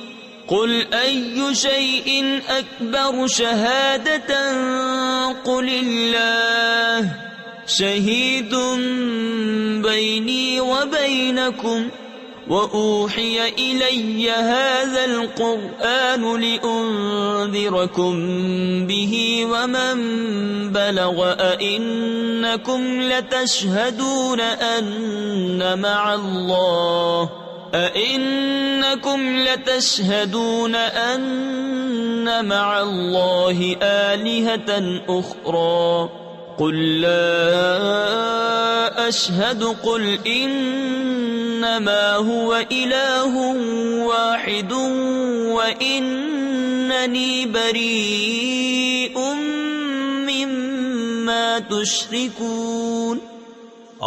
قُلْ أَيُّ شَيْءٍ أَكْبَرُ شَهَادَةً قُلِ اللَّهُ شَهِيدٌ بَيْنِي وَبَيْنَكُمْ وَأُوحِيَ إِلَيَّ هَذَا الْقُرْآنُ لِأُنذِرَكُم بِهِ وَمَن بَلَغَ أَئِنَّكُمْ لَتَشْهَدُونَ أَنَّ مَعَ اللَّهِ آلِهَةً أُخْرَى قُلْ لَا أَشْهَدُ قُلْ إِنَّمَا هُوَ إِلَٰهٌ وَاحِدٌ وَإِنَّنِي بَرِيءٌ مِّمَّا تُشْرِكُونَ۔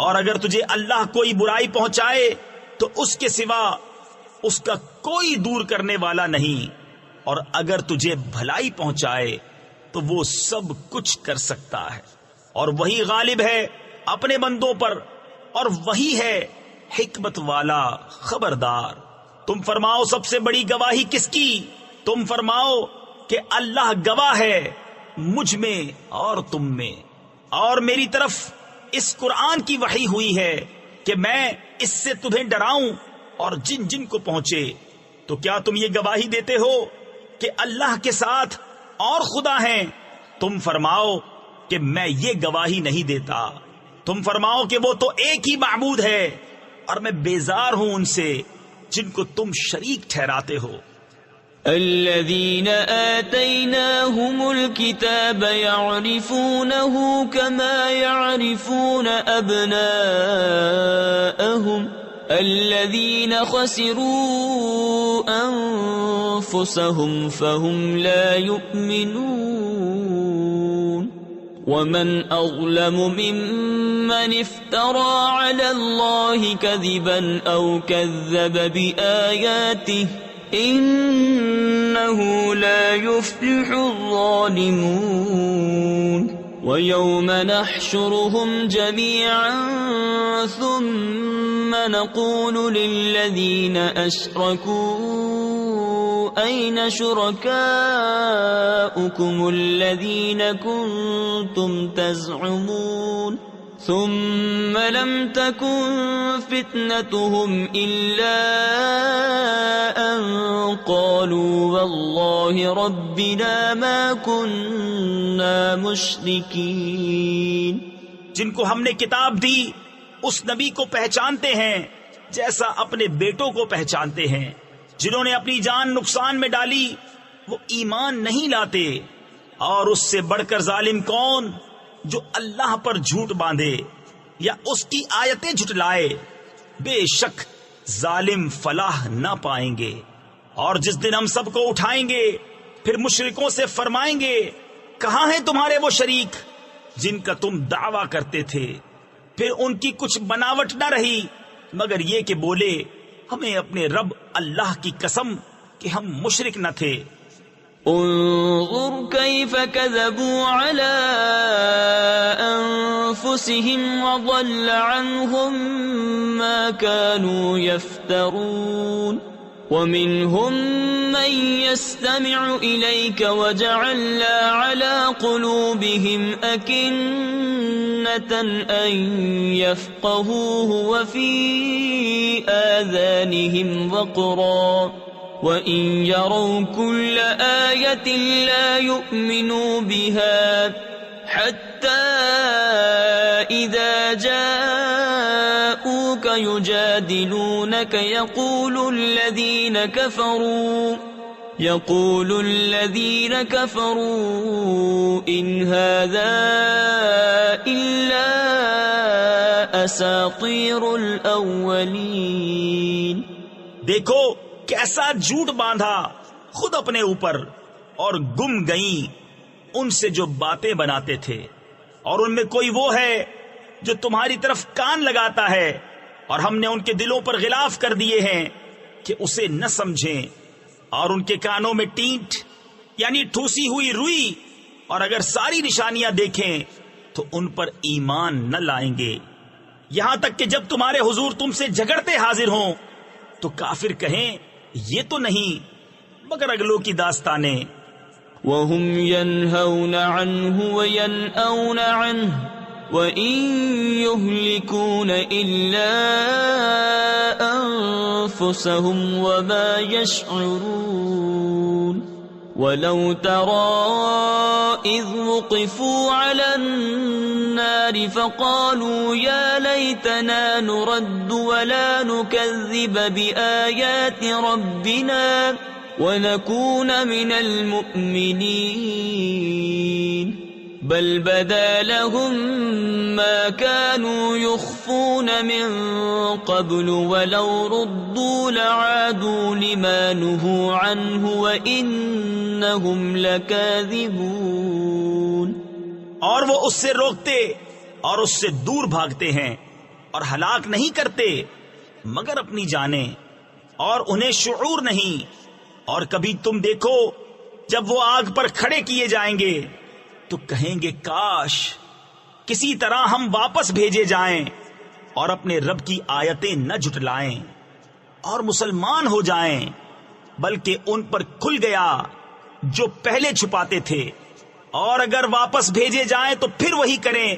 اور اگر تجھے اللہ کوئی برائی پہنچائے تو اس کے سوا اس کا کوئی دور کرنے والا نہیں، اور اگر تجھے بھلائی پہنچائے تو وہ سب کچھ کر سکتا ہے، اور وہی غالب ہے اپنے بندوں پر، اور وہی ہے حکمت والا خبردار۔ تم فرماؤ سب سے بڑی گواہی کس کی؟ تم فرماؤ کہ اللہ گواہ ہے مجھ میں اور تم میں، اور میری طرف اس قرآن کی وحی ہوئی ہے کہ میں اس سے تمہیں ڈراؤں اور جن جن کو پہنچے، تو کیا تم یہ گواہی دیتے ہو کہ اللہ کے ساتھ اور خدا ہیں؟ تم فرماؤ کہ میں یہ گواہی نہیں دیتا، تم فرماؤ کہ وہ تو ایک ہی معبود ہے، اور میں بیزار ہوں ان سے جن کو تم شریک ٹھہراتے ہو۔ الذين آتيناهم الكتاب يعرفونه كما يعرفون أبناءهم الذين خسروا أنفسهم فهم لا يؤمنون ومن أظلم ممن افترى على الله كذبا أو كذب بآياته إنه لا يفلح الظالمون ويوم نحشرهم جميعا ثم نقول للذين أشركوا أين شركاؤكم الذين كنتم تزعمون ثم لم تكن فتنتهم إلا أن قالوا والله ربنا ما كنا مشركين۔ جن کو ہم نے کتاب دی اس نبی کو پہچانتے ہیں جیسا اپنے بیٹوں کو پہچانتے ہیں، جنہوں نے اپنی جان نقصان میں ڈالی وہ ایمان نہیں لاتے، اور اس سے بڑھ کر ظالم کون جو اللہ پر جھوٹ باندھے یا اس کی آیتیں جھٹلائے، بے شک ظالم فلاح نہ پائیں گے۔ اور جس دن ہم سب کو اٹھائیں گے پھر مشرکوں سے فرمائیں گے کہاں ہیں تمہارے وہ شریک جن کا تم دعویٰ کرتے تھے؟ پھر ان کی کچھ بناوٹ نہ رہی مگر یہ کہ بولے ہمیں اپنے رب اللہ کی قسم کہ ہم مشرک نہ تھے۔ انظر كيف كذبوا على أنفسهم وضل عنهم ما كانوا يفترون ومنهم من يستمع إليك وجعلنا على قلوبهم أكنة أن يفقهوه وفي آذانهم وقرا وَإِن يَرَوْا كُلَّ آيَةٍ لَا يُؤْمِنُوا بِهَا حَتَّى إِذَا جَاءُوكَ يُجَادِلُونَكَ يَقُولُ الَّذِينَ كَفَرُوا إِنْ هَذَا إِلَّا أَسَاطِيرُ الْأَوَّلِينَ۔ دیکھو کیسا جھوٹ باندھا خود اپنے اوپر، اور گم گئیں ان سے جو باتیں بناتے تھے، اور ان میں کوئی وہ ہے جو تمہاری طرف کان لگاتا ہے، اور ہم نے ان کے دلوں پر غلاف کر دیے ہیں کہ اسے نہ سمجھیں، اور ان کے کانوں میں ٹینٹ یعنی ٹھوسی ہوئی روئی، اور اگر ساری نشانیاں دیکھیں تو ان پر ایمان نہ لائیں گے، یہاں تک کہ جب تمہارے حضور تم سے جھگڑتے حاضر ہوں تو کافر کہیں یہ تو نہیں مگر اگلوں کی داستانیں۔ وَهُمْ يَنْهَوْنَ عَنْهُ وَيَنْأَوْنَ عَنْهُ وَإِنْ يُهْلِكُونَ إِلَّا أَنفُسَهُمْ وَمَا يَشْعُرُونَ وَلَوْ تَرَى إِذْ وُقِفُوا عَلَى النَّارِ فَقَالُوا يَا لَيْتَنَا نُرَدُّ وَلَا نُكَذِّبَ بِآيَاتِ رَبِّنَا وَنَكُونَ مِنَ الْمُؤْمِنِينَ بَلْ بَدَا لَهُم مَّا كَانُوا يُخْفُونَ مِن قَبْلُ وَلَوْ رُدُّوا لَعَادُوا لِمَا نُهُوا عَنْهُ وَإِنَّهُمْ لَكَاذِبُونَ۔ اور وہ اس سے روکتے اور اس سے دور بھاگتے ہیں اور ہلاک نہیں کرتے مگر اپنی جانیں، اور انہیں شعور نہیں۔ اور کبھی تم دیکھو جب وہ آگ پر کھڑے کیے جائیں گے تو کہیں گے کاش کسی طرح ہم واپس بھیجے جائیں اور اپنے رب کی آیتیں نہ جھٹلائیں اور مسلمان ہو جائیں، بلکہ ان پر کھل گیا جو پہلے چھپاتے تھے، اور اگر واپس بھیجے جائیں تو پھر وہی کریں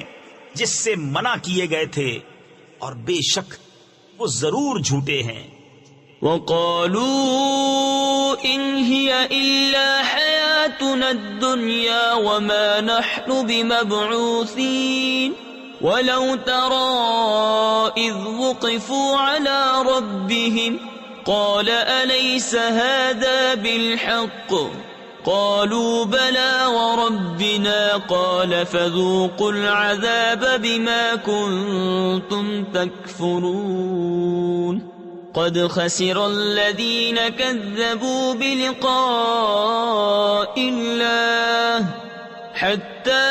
جس سے منع کیے گئے تھے، اور بے شک وہ ضرور جھوٹے ہیں۔ وقالوا إن هي إلا حياتنا الدنيا وما نحن بمبعوثين ولو ترى إذ وقفوا على ربهم قال أليس هذا بالحق قالوا بلى وربنا قال فذوقوا العذاب بما كنتم تكفرون قد خسر الذين كذبوا بلقاء الله حتى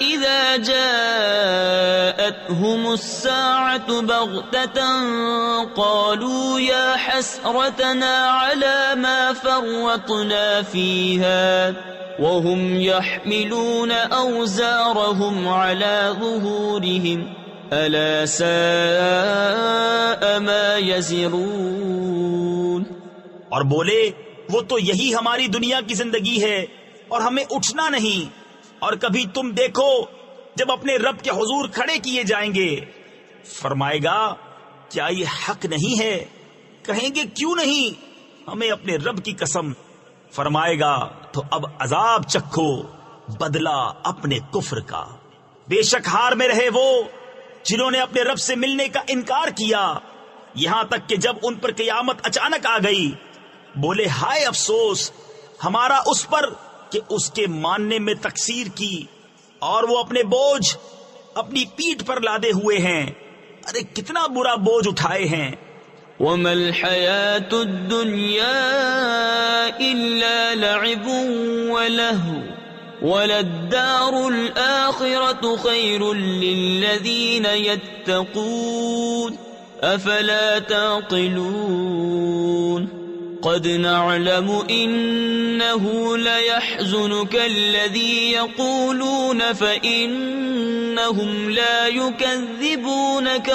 إذا جاءتهم الساعة بغتة قالوا يا حسرتنا على ما فرطنا فيها وهم يحملون أوزارهم على ظهورهم ألا ساء ما يزرون۔ اور بولے وہ تو یہی ہماری دنیا کی زندگی ہے اور ہمیں اٹھنا نہیں، اور کبھی تم دیکھو جب اپنے رب کے حضور کھڑے کیے جائیں گے، فرمائے گا کیا یہ حق نہیں ہے؟ کہیں گے کیوں نہیں، ہمیں اپنے رب کی قسم، فرمائے گا تو اب عذاب چکھو بدلہ اپنے کفر کا۔ بے شک ہار میں رہے وہ جنہوں نے اپنے رب سے ملنے کا انکار کیا، یہاں تک کہ جب ان پر قیامت اچانک آ گئی بولے ہائے افسوس ہمارا اس پر کہ اس کے ماننے میں تقصیر کی، اور وہ اپنے بوجھ اپنی پیٹھ پر لادے ہوئے ہیں، ارے کتنا برا بوجھ اٹھائے ہیں۔ وَمَا الْحَيَاةُ الدُّنْيَا إِلَّا لَعِبٌ وَلَهْوٌ وَلَلدَّارُ الْآخِرَةُ خَيْرٌ لِّلَّذِينَ يَتَّقُونَ أَفَلَا تَعْقِلُونَ قَدْ نَعْلَمُ إِنَّهُ لَيَحْزُنُكَ الَّذِي يَقُولُونَ فَإِنَّهُمْ لَا يُكَذِّبُونَكَ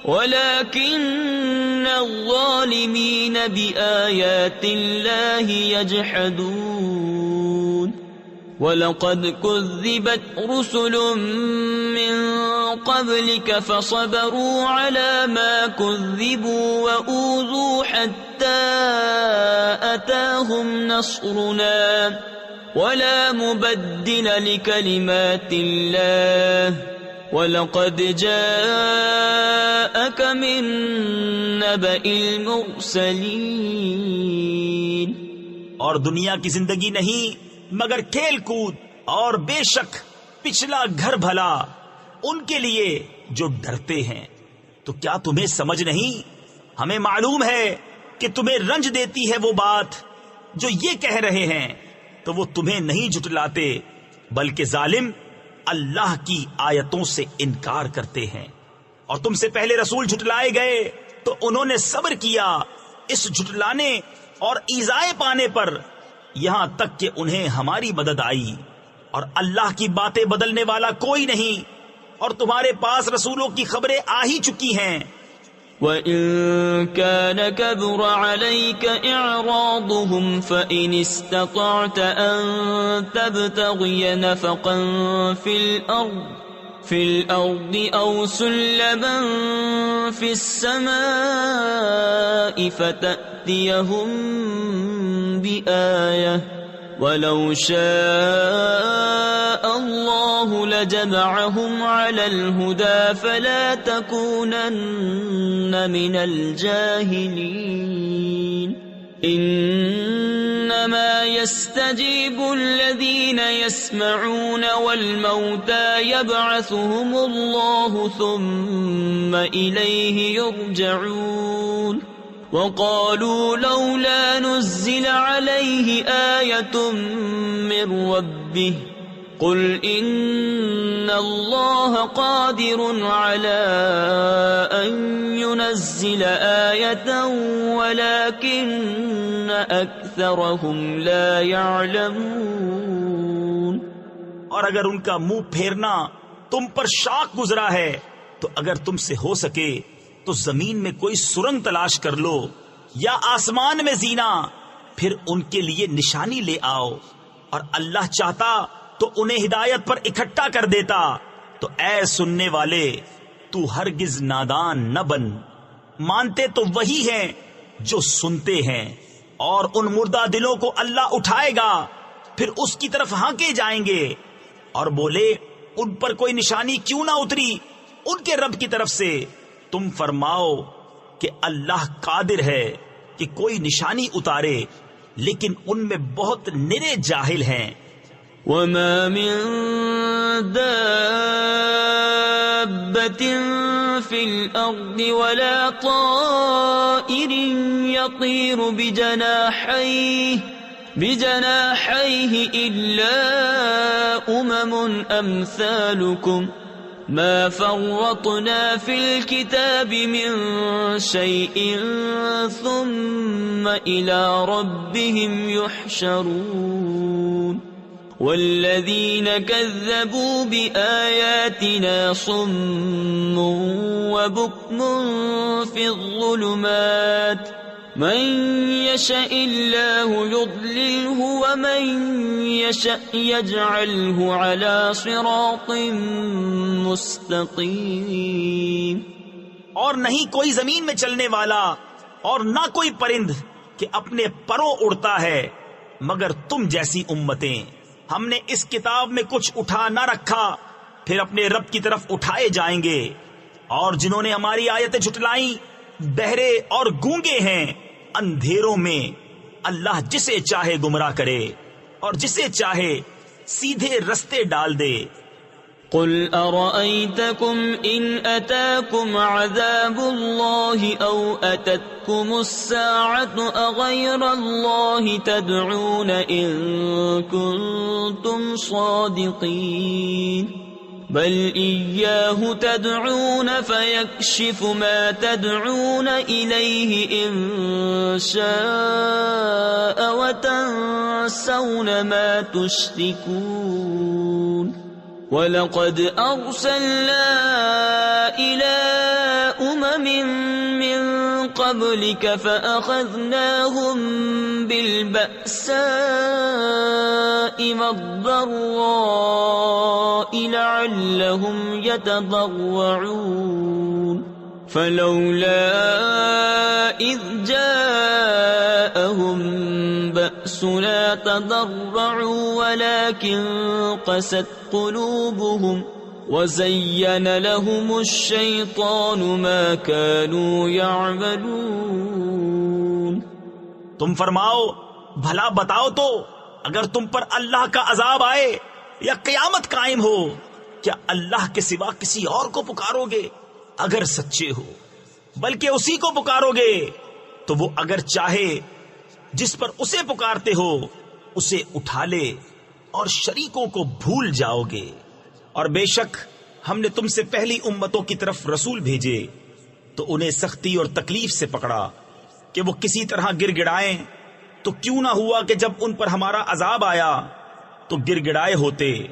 ولكن الظالمين بآيات الله يجحدون وَلَقَدْ كُذِّبَتْ رُسُلٌ مِّن قَبْلِكَ فَصَبَرُوا عَلَى مَا كُذِّبُوا وَأُوذُوا حَتَّى أَتَاهُمْ نَصْرُنَا وَلَا مُبَدِّلَ لِكَلِمَاتِ اللَّهِ وَلَقَدْ جَاءَكَ مِن نَّبَإِ الْمُرْسَلِينَ۔ اور دنیا کی زندگی نہیں مگر کھیل کود، اور بے شک پچھلا گھر بھلا ان کے لیے جو ڈرتے ہیں۔ تو کیا تمہیں سمجھ نہیں؟ ہمیں معلوم ہے کہ تمہیں رنج دیتی ہے وہ بات جو یہ کہہ رہے ہیں، تو وہ تمہیں نہیں جھٹلاتے، بلکہ ظالم اللہ کی آیتوں سے انکار کرتے ہیں۔ اور تم سے پہلے رسول جھٹلائے گئے تو انہوں نے صبر کیا اس جھٹلانے اور ایذائے پانے پر، یہاں تک کہ انہیں ہماری مدد آئی، اور اللہ کی باتیں بدلنے والا کوئی نہیں، اور تمہارے پاس رسولوں کی خبریں آ ہی چکی ہیں۔ وَإِن كَانَ كَبُرَ عَلَيْكَ إِعْرَاضُهُمْ فَإِنِ اسْتَطَعْتَ أَن تَبْتَغِيَ نَفَقًا فِي الْأَرْضِ أَوْ سُلَّمًا فِي السَّمَاءِ فَتَأْتِيَهُم بِآيَةٍ وَلَوْ شَاءَ اللَّهُ لَجَمَعَهُمْ عَلَى الْهُدَى فَلَا تَكُونَنَّ مِنَ الْجَاهِلِينَ إِنَّمَا يَسْتَجِيبُ الَّذِينَ يَسْمَعُونَ وَالْمَوْتَى يَبْعَثُهُمُ اللَّهُ ثُمَّ إِلَيْهِ يُرْجَعُونَ وَقَالُوا لَوْلَا نُزِّلَ عَلَيْهِ آيَةٌ مِّن رَّبِّهِ قُلْ إِنَّ اللَّهَ قَادِرٌ عَلَىٰ أَن يُنَزِّلَ آيَةً وَلَٰكِنَّ أَكْثَرَهُمْ لَا يَعْلَمُونَ۔ اور اگر ان کا منہ پھیرنا تم پر شاق گزرا ہے تو اگر تم سے ہو سکے تو زمین میں کوئی سرنگ تلاش کر لو یا آسمان میں زینا، پھر ان کے لیے نشانی لے آؤ، اور اللہ چاہتا تو انہیں ہدایت پر اکٹھا کر دیتا۔ تو اے سننے والے، تو ہرگز نادان نہ بن، مانتے تو وہی ہیں جو سنتے ہیں، اور ان مردہ دلوں کو اللہ اٹھائے گا، پھر اس کی طرف ہانکے جائیں گے، اور بولے ان پر کوئی نشانی کیوں نہ اتری ان کے رب کی طرف سے۔ تم فرماؤ کہ اللہ قادر ہے کہ کوئی نشانی اتارے، لیکن ان میں بہت نرے جاہل ہیں۔ وما من دابة في الأرض ولا طائر يطير بجناحيه إلا أمثالكم ما فرطنا في الكتاب من شيء ثم إلى ربهم يحشرون والذين كذبوا بآياتنا صم وبكم في الظلمات من يشاء الله يضلله ومن يشاء يجعله على صراط مستقيم۔ اور نہیں کوئی زمین میں چلنے والا اور نہ کوئی پرند کہ اپنے پروں اڑتا ہے مگر تم جیسی امتیں۔ ہم نے اس کتاب میں کچھ اٹھا نہ رکھا، پھر اپنے رب کی طرف اٹھائے جائیں گے۔ اور جنہوں نے ہماری آیتیں جھٹلائیں بہرے اور گونگے ہیں اندھیروں میں۔ اللہ جسے چاہے گمراہ کرے اور جسے چاہے سیدھے رستے ڈال دے۔ قل أرأيتكم إن أتاكم عذاب الله أو أتتكم الساعة أغير الله تدعون إن كنتم صادقين بل إياه تدعون فيكشف ما تدعون إليه إن شاء وتنسون ما تشركون وَلَقَدْ أَرْسَلْنَا إِلَىٰ أُمَمٍ مِّن قَبْلِكَ فَأَخَذْنَاهُم بِالْبَأْسَاءِ وَالضَّرَّاءِ لَعَلَّهُمْ يَتَضَرَّعُونَ فَلَوْلَا إِذْ جَاءَهُم بَأْسُنَا تَضَرَّعُوا وَلَكِن قَسَتْ قُلُوبُهُمْ وَزَيَّنَ لَهُمُ الشَّيْطَانُ مَا كَانُوا يَعْمَلُونَ۔ تم فرماؤ بھلا بتاؤ تو اگر تم پر اللہ کا عذاب آئے یا قیامت قائم ہو، کیا اللہ کے سوا کسی اور کو پکارو گے اگر سچے ہو؟ بلکہ اسی کو پکارو گے، تو وہ اگر چاہے جس پر اسے پکارتے ہو اسے اٹھا لے اور شریکوں کو بھول جاؤ گے۔ اور بے شک ہم نے تم سے پہلی امتوں کی طرف رسول بھیجے تو انہیں سختی اور تکلیف سے پکڑا کہ وہ کسی طرح گر گڑائیں، تو کیوں نہ ہوا کہ جب ان پر ہمارا عذاب آیا تو گر گڑائے ہوتے،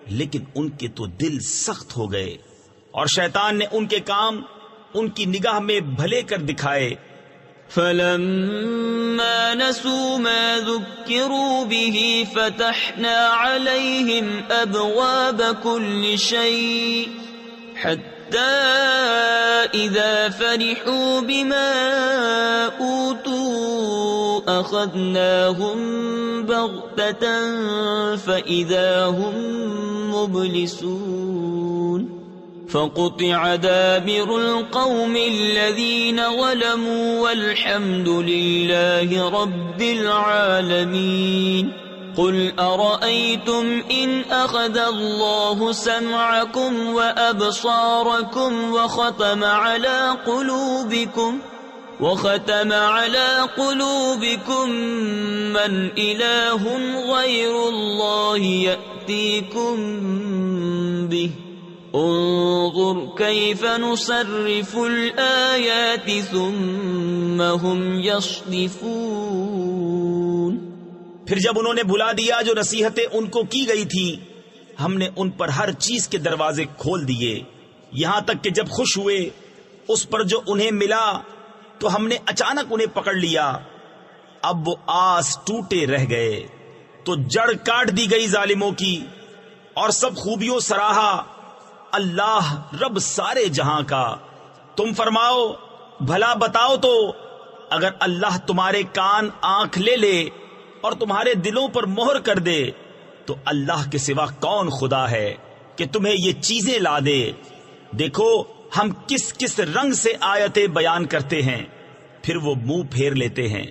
لیکن ان کے تو دل سخت ہو گئے، اور شیطان نے ان کے کام ان کی نگاہ میں بھلے کر دکھائے۔ فَلَمَّا نَسُوا مَا ذُكِّرُوا بِهِ فَتَحْنَا عَلَيْهِمْ أَبْوَابَ كُلِّ شَيْءٍ حَتَّى إِذَا فَرِحُوا بِمَا أُوتُوا أَخَذْنَاهُمْ بَغْتَةً فَإِذَا هُمْ مُبْلِسُونَ فَقُطِعَ دَابِرُ الْقَوْمِ الَّذِينَ ظَلَمُوا وَالْحَمْدُ لِلَّهِ رَبِّ الْعَالَمِينَ قُلْ أَرَأَيْتُمْ إِنْ أَخَذَ اللَّهُ سَمْعَكُمْ وَأَبْصَارَكُمْ وَخَتَمَ عَلَى قُلُوبِكُمْ مَنْ إِلَٰهٌ غَيْرُ اللَّهِ يَأْتِيكُمْ بِهِ انظر كيف نصرف الآيات ثم هم يصدفون۔ پھر جب انہوں نے بھلا دیا جو نصیحتیں ان کو کی گئی تھی، ہم نے ان پر ہر چیز کے دروازے کھول دیے، یہاں تک کہ جب خوش ہوئے اس پر جو انہیں ملا تو ہم نے اچانک انہیں پکڑ لیا، اب وہ آس ٹوٹے رہ گئے۔ تو جڑ کاٹ دی گئی ظالموں کی، اور سب خوبیوں سراہا اللہ رب سارے جہاں کا۔ تم فرماؤ بھلا بتاؤ تو، اگر اللہ تمہارے کان آنکھ لے لے اور تمہارے دلوں پر مہر کر دے تو اللہ کے سوا کون خدا ہے کہ تمہیں یہ چیزیں لا دے؟ دیکھو ہم کس کس رنگ سے آیتیں بیان کرتے ہیں، پھر وہ منہ پھیر لیتے ہیں۔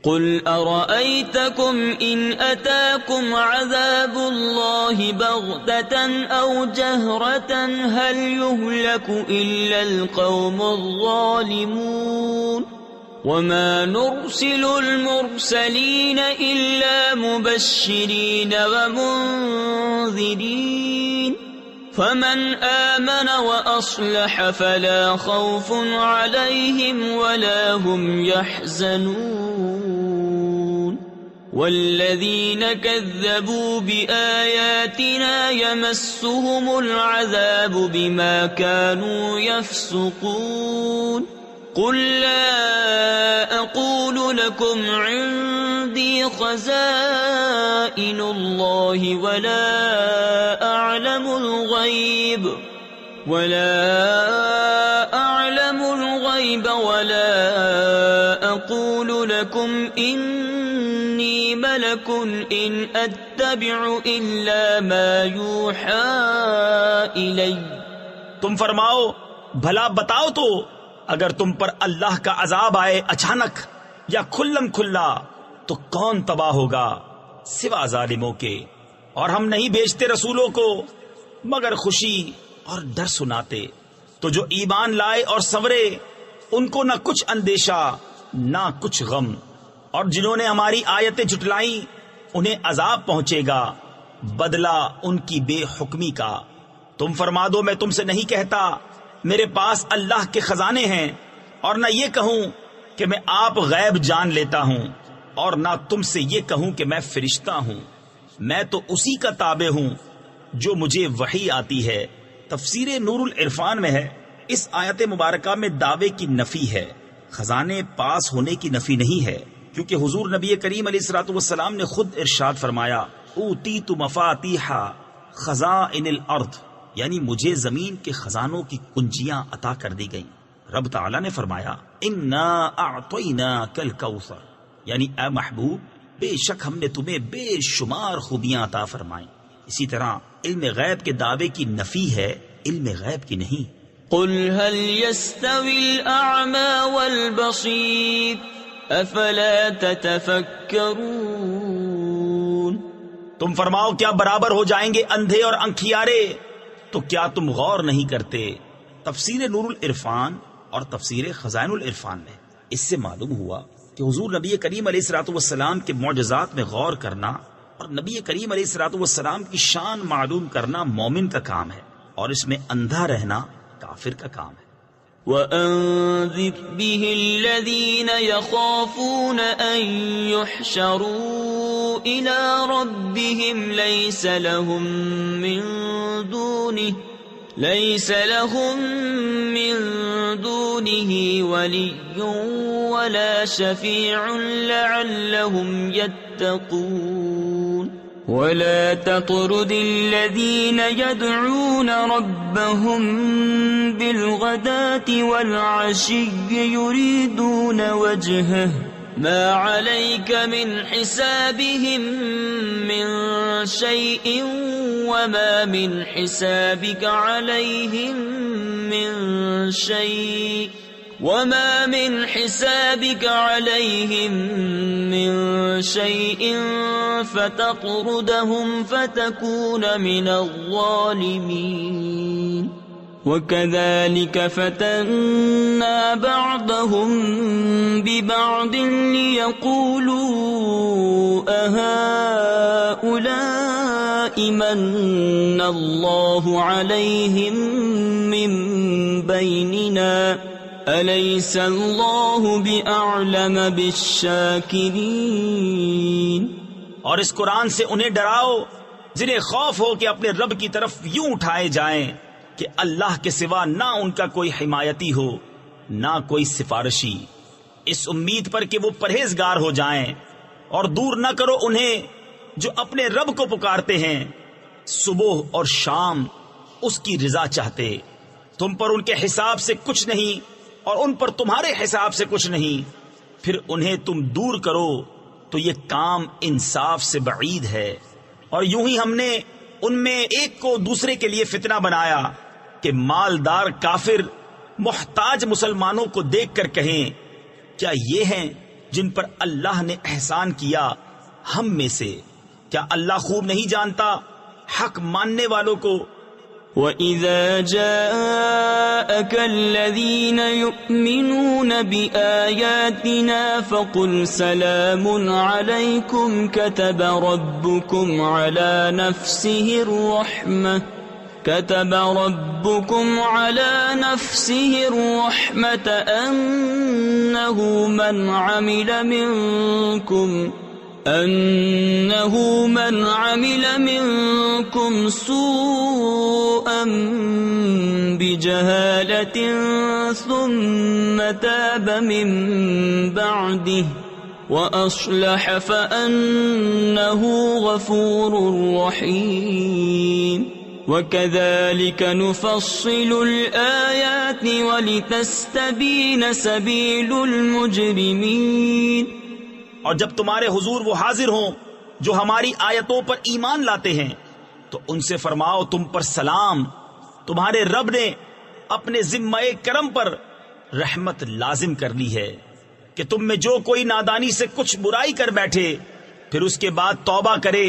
قل ارأيتكم ان اتاكم عذاب الله بغتة او جهرة هل يهلك الا القوم الظالمون وما نرسل المرسلين الا مبشرين ومنذرين فمن آمن واصلح فلا خوف عليهم ولا هم يحزنون والذين كذبوا بآياتنا يمسهم العذاب بما كانوا يفسقون قل لا أقول لكم عندي خزائن الله ولا أعلم الغيب ولا أقول لكم إني ملك إن أتبع إلا ما يوحى إلي۔ تم فرماؤ بھلا بتاؤ تو، اگر تم پر اللہ کا عذاب آئے اچانک یا کھلم کھلا تو کون تباہ ہوگا سوا ظالموں کے؟ اور ہم نہیں بھیجتے رسولوں کو مگر خوشی اور ڈر سناتے، تو جو ایمان لائے اور سنورے ان کو نہ کچھ اندیشہ نہ کچھ غم، اور جنہوں نے ہماری آیتیں جھٹلائیں انہیں عذاب پہنچے گا بدلہ ان کی بے حکمی کا۔ تم فرما دو میں تم سے نہیں کہتا میرے پاس اللہ کے خزانے ہیں، اور نہ یہ کہوں کہ میں آپ غیب جان لیتا ہوں، اور نہ تم سے یہ کہوں کہ میں فرشتہ ہوں، میں تو اسی کا تابع ہوں جو مجھے وحی آتی ہے۔ تفسیر نور العرفان میں ہے اس آیت مبارکہ میں دعوے کی نفی ہے، خزانے پاس ہونے کی نفی نہیں ہے، کیونکہ حضور نبی کریم علیہ الصلوۃ والسلام نے خود ارشاد فرمایا اوتیت مفاتیح خزائن الارض، یعنی مجھے زمین کے خزانوں کی کنجیاں عطا کر دی گئیں۔ رب تعالیٰ نے فرمایا انا اعطیناک الکوثر، یعنی اے محبوب بے شک ہم نے تمہیں بے شمار خوبیاں عطا فرمائیں۔ اسی طرح علم غیب کے دعوے کی نفی ہے، علم غیب کی نہیں۔ قل هل يستوي الأعمى والبصير افلا تتفکرون۔ تم فرماؤ کیا برابر ہو جائیں گے اندھے اور انکھیارے؟ تو کیا تم غور نہیں کرتے؟ تفسیر نور العرفان اور تفسیر خزائن العرفان میں اس سے معلوم ہوا کہ حضور نبی کریم علیہ الصلوۃ والسلام کے معجزات میں غور کرنا اور نبی کریم علیہ الصلوۃ والسلام کی شان معلوم کرنا مومن کا کام ہے، اور اس میں اندھا رہنا کافر کا کام ہے۔ وَأَنذِرْ بِهِ الَّذِينَ يَخَافُونَ أَن يُحْشَرُوا إِلَى رَبِّهِمْ لَيْسَ لَهُم مِّن دُونِهِ وَلِيٌّ وَلَا شَفِيعٌ لَعَلَّهُمْ يَتَّقُونَ وَلَا تَطْرُدِ الَّذِينَ يَدْعُونَ رَبَّهُم بِالْغَدَاةِ وَالْعَشِيِّ يُرِيدُونَ وَجْهَهُ مَا عَلَيْكَ مِنْ حِسَابِهِم مِّن شَيْءٍ وَمَا مِنْ حِسَابِكَ عَلَيْهِم مِّن شَيْءٍ وما من حسابك عليهم من شيء فتطردهم فتكون من الظالمين وكذلك فتنا بعضهم ببعض ليقولوا أهؤلاء من الله عليهم من بيننا أليس الله بأعلم بالشاكرين۔ اور اس قرآن سے انہیں ڈراؤ جنہیں خوف ہو کہ اپنے رب کی طرف یوں اٹھائے جائیں کہ اللہ کے سوا نہ ان کا کوئی حمایتی ہو نہ کوئی سفارشی، اس امید پر کہ وہ پرہیزگار ہو جائیں، اور دور نہ کرو انہیں جو اپنے رب کو پکارتے ہیں صبح اور شام اس کی رضا چاہتے، تم پر ان کے حساب سے کچھ نہیں اور ان پر تمہارے حساب سے کچھ نہیں، پھر انہیں تم دور کرو تو یہ کام انصاف سے بعید ہے۔ اور یوں ہی ہم نے ان میں ایک کو دوسرے کے لیے فتنہ بنایا کہ مالدار کافر محتاج مسلمانوں کو دیکھ کر کہیں کیا یہ ہیں جن پر اللہ نے احسان کیا ہم میں سے؟ کیا اللہ خوب نہیں جانتا حق ماننے والوں کو؟ وَإِذَا جَاءَكَ الَّذِينَ يُؤْمِنُونَ بِآيَاتِنَا فَقُلْ سَلَامٌ عَلَيْكُمْ كَتَبَ رَبُّكُمْ عَلَى نَفْسِهِ الرَّحْمَةَ أنه من عمل منكم سوءا بجهالة ثم تاب من بعده وأصلح فأنه غفور رحيم وكذلك نفصل الآيات ولتستبين سبيل المجرمين۔ اور جب تمہارے حضور وہ حاضر ہوں جو ہماری آیتوں پر ایمان لاتے ہیں تو ان سے فرماؤ تم پر سلام، تمہارے رب نے اپنے ذمہ کرم پر رحمت لازم کر لی ہے کہ تم میں جو کوئی نادانی سے کچھ برائی کر بیٹھے پھر اس کے بعد توبہ کرے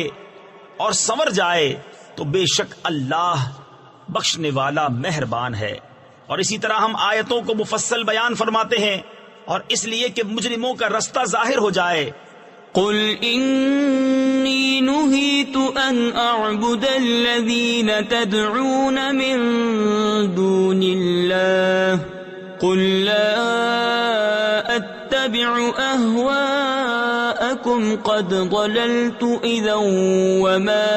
اور سنور جائے تو بے شک اللہ بخشنے والا مہربان ہے۔ اور اسی طرح ہم آیتوں کو مفصل بیان فرماتے ہیں اور اس لیے کہ مجرموں کا رستہ ظاہر ہو جائے۔ قل انی نہیت ان اعبد الذین تدعون من دون اللہ قل لا اتبع اہواءکم قد ضللت اذا وما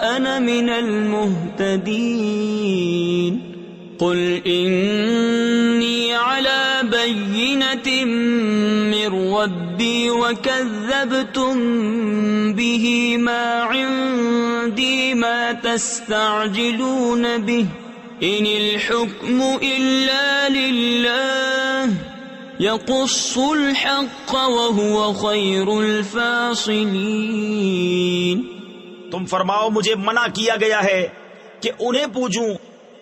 انا من المہتدین قل انی علی بینۃ من ربی وکذبتم به ما عندی ما تستعجلون به ان الحکم الا للہ یقص الحق وهو خیر الفاصلین۔ تم فرماؤ مجھے منع کیا گیا ہے کہ انہیں پوجوں